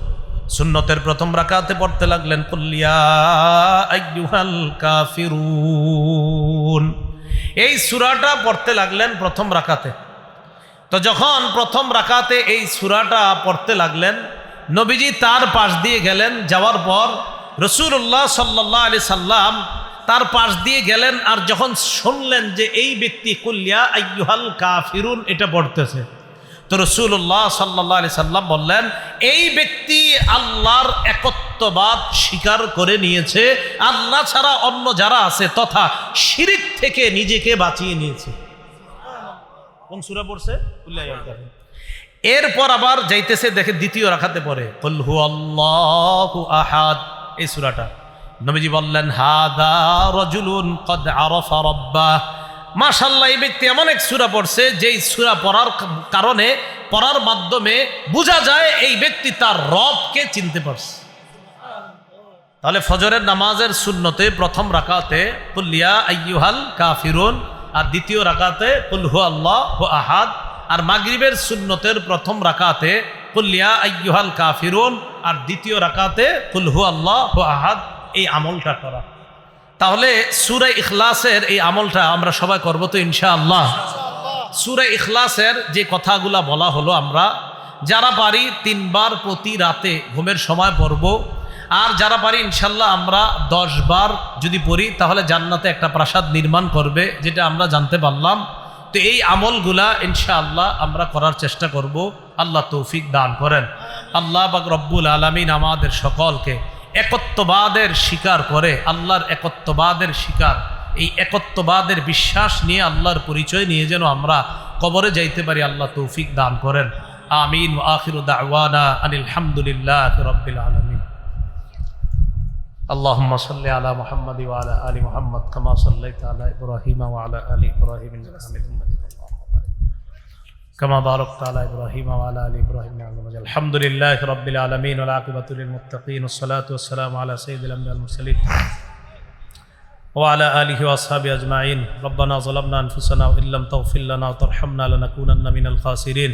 সুন্নতের প্রথম রাকাতে পড়তে লাগলেন কুল ইয়া আইয়ুহাল কাফিরুন, এই সূরাটা পড়তে লাগলেন প্রথম রাকাতে। তো যখন প্রথম রাকাতে এই সূরাটা পড়তে লাগলেন, নবীজি তার পাশ দিয়ে গেলেন, যাওয়ার পর রাসূলুল্লাহ সাল্লাল্লাহু আলাইহি সাল্লাম তার পাশ দিয়ে গেলেন। আর যখন শুনলেন যে এই ব্যক্তি কুল ইয়া আইয়ুহাল কাফিরুন এটা পড়তেছে, তো রাসূলুল্লাহ সাল্লাল্লাহু আলাইহি সাল্লাম বললেন, এই ব্যক্তি আল্লাহর একত্ববাদ স্বীকার করে নিয়েছে, আল্লাহ ছাড়া অন্য যারা আছে তথা শিরিক থেকে নিজেকে বাঁচিয়ে নিয়েছে। কোন সূরা পড়ছে? কুল ইয়া আইয়ুহাল কাফিরুন। এরপর আবার যাইতেছে, দেখে 2য় রাকাতে পড়ে কুল হুয়াল্লাহু আহাদ এই সূরাটা। নবীজি বললেন, হাদা রাজুলুন ক্বাদ আরাফা রাব্বাহ, মাশাআল্লাহ, এই ব্যক্তি এমন এক সূরা পড়ছে যেই সূরা পড়ার কারণে, পড়ার মাধ্যমে বোঝা যায় এই ব্যক্তি তার রবকে চিনতে পারছে। তাহলে ফজরের নামাজের সুন্নতে প্রথম রাকাতে কুল ইয়া আইয়ুহাল কাফিরুন, আর দ্বিতীয় রাকাতে কুল হুয়াল্লাহু আহাদ, আর মাগরিবের সুন্নতের প্রথম রাকাতে কুল ইয়া আইয়ুহাল কাফিরুন, আর দ্বিতীয় রাকাতে কুল হুয়াল্লাহু আহাদ, এই আমলটা করা। তাহলে সূরা ইখলাসের এই আমলটা আমরা সবাই করব তো ইনশাআল্লাহ। সূরা ইখলাসের যে কথাগুলা বলা হলো, আমরা যারা পারি 3 বার প্রতি রাতে ঘুমের সময় পড়ব, আর যারা পারি ইনশাল্লাহ আমরা 10 বার যদি পড়ি তাহলে জান্নাতে একটা প্রাসাদ নির্মাণ করবে, যেটা আমরা জানতে পারলাম। তো এই আমলগুলা ইনশাআল্লাহ আমরা করার চেষ্টা করব। আল্লাহ তৌফিক দান করেন। আল্লাহ পাক রব্বুল আলামিন আমাদের সকলকে একত্ববাদের স্বীকার করে, আল্লাহর একত্ববাদের স্বীকার, এই একত্ববাদের বিশ্বাস নিয়ে আল্লাহর পরিচয় নিয়ে যেন আমরা কবরে যাইতে পারি, আল্লাহ তৌফিক দান করেন। আমিন। ওয়া আখিরু দাওয়ানা আনিল হামদুলিল্লাহি রাব্বিল আলামিন। اللهم صل على محمد وعلى آل محمد كما صليت على إبراهيم وعلى آل إبراهيم إنك حميد مجيد، كما باركت على إبراهيم وعلى آل إبراهيم إنك حميد مجيد. الحمد لله رب العالمين والعاقبة للمتقين والصلاة والسلام على سيد الأنبياء والمرسلين وعلى آله وأصحابه أجمعين. ربنا ظلمنا أنفسنا وإن لم تغفر لنا وترحمنا لنكونن من الخاسرين.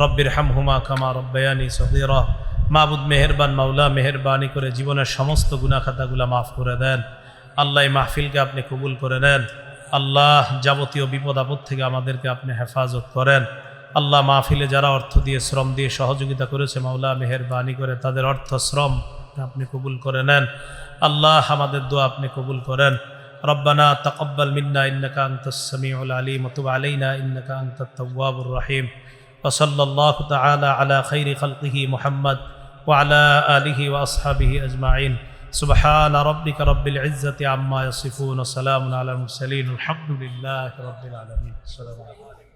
رب ارحمهما كما ربياني صغيرا. মাবুদ মেহেরবান, মাওলা মেহেরবানি করে জীবনের সমস্ত গুনাহ খাতাগুলো মাফ করে দেন। আল্লাহ এই মাহফিলকে আপনি কবুল করে নেন। আল্লাহ যাবতীয় বিপদ আপদ থেকে আমাদেরকে আপনি হেফাজত করেন। আল্লাহ মাহফিলে যারা অর্থ দিয়ে শ্রম দিয়ে সহযোগিতা করেছে, মাওলা মেহেরবানি করে তাদের অর্থ শ্রম আপনি কবুল করে নেন। আল্লাহ আমাদের দোয়া আপনি কবুল করেন। রব্বানা তাকাব্বাল মিন্না ইন্নাকা আনতাস সামিউল আলিম ওয়া তুব আলাইনা ইন্নাকা আনতাত তাওয়াবুর রহিম। ওয়া সাল্লাল্লাহু তাআলা আলা খাইরি খালকিহি মুহাম্মদ وعلى آله وأصحابه أجمعين. سبحان ربك رب العزة عما يصفون وسلام على المرسلين. الحمد لله رب العالمين. السلام عليكم.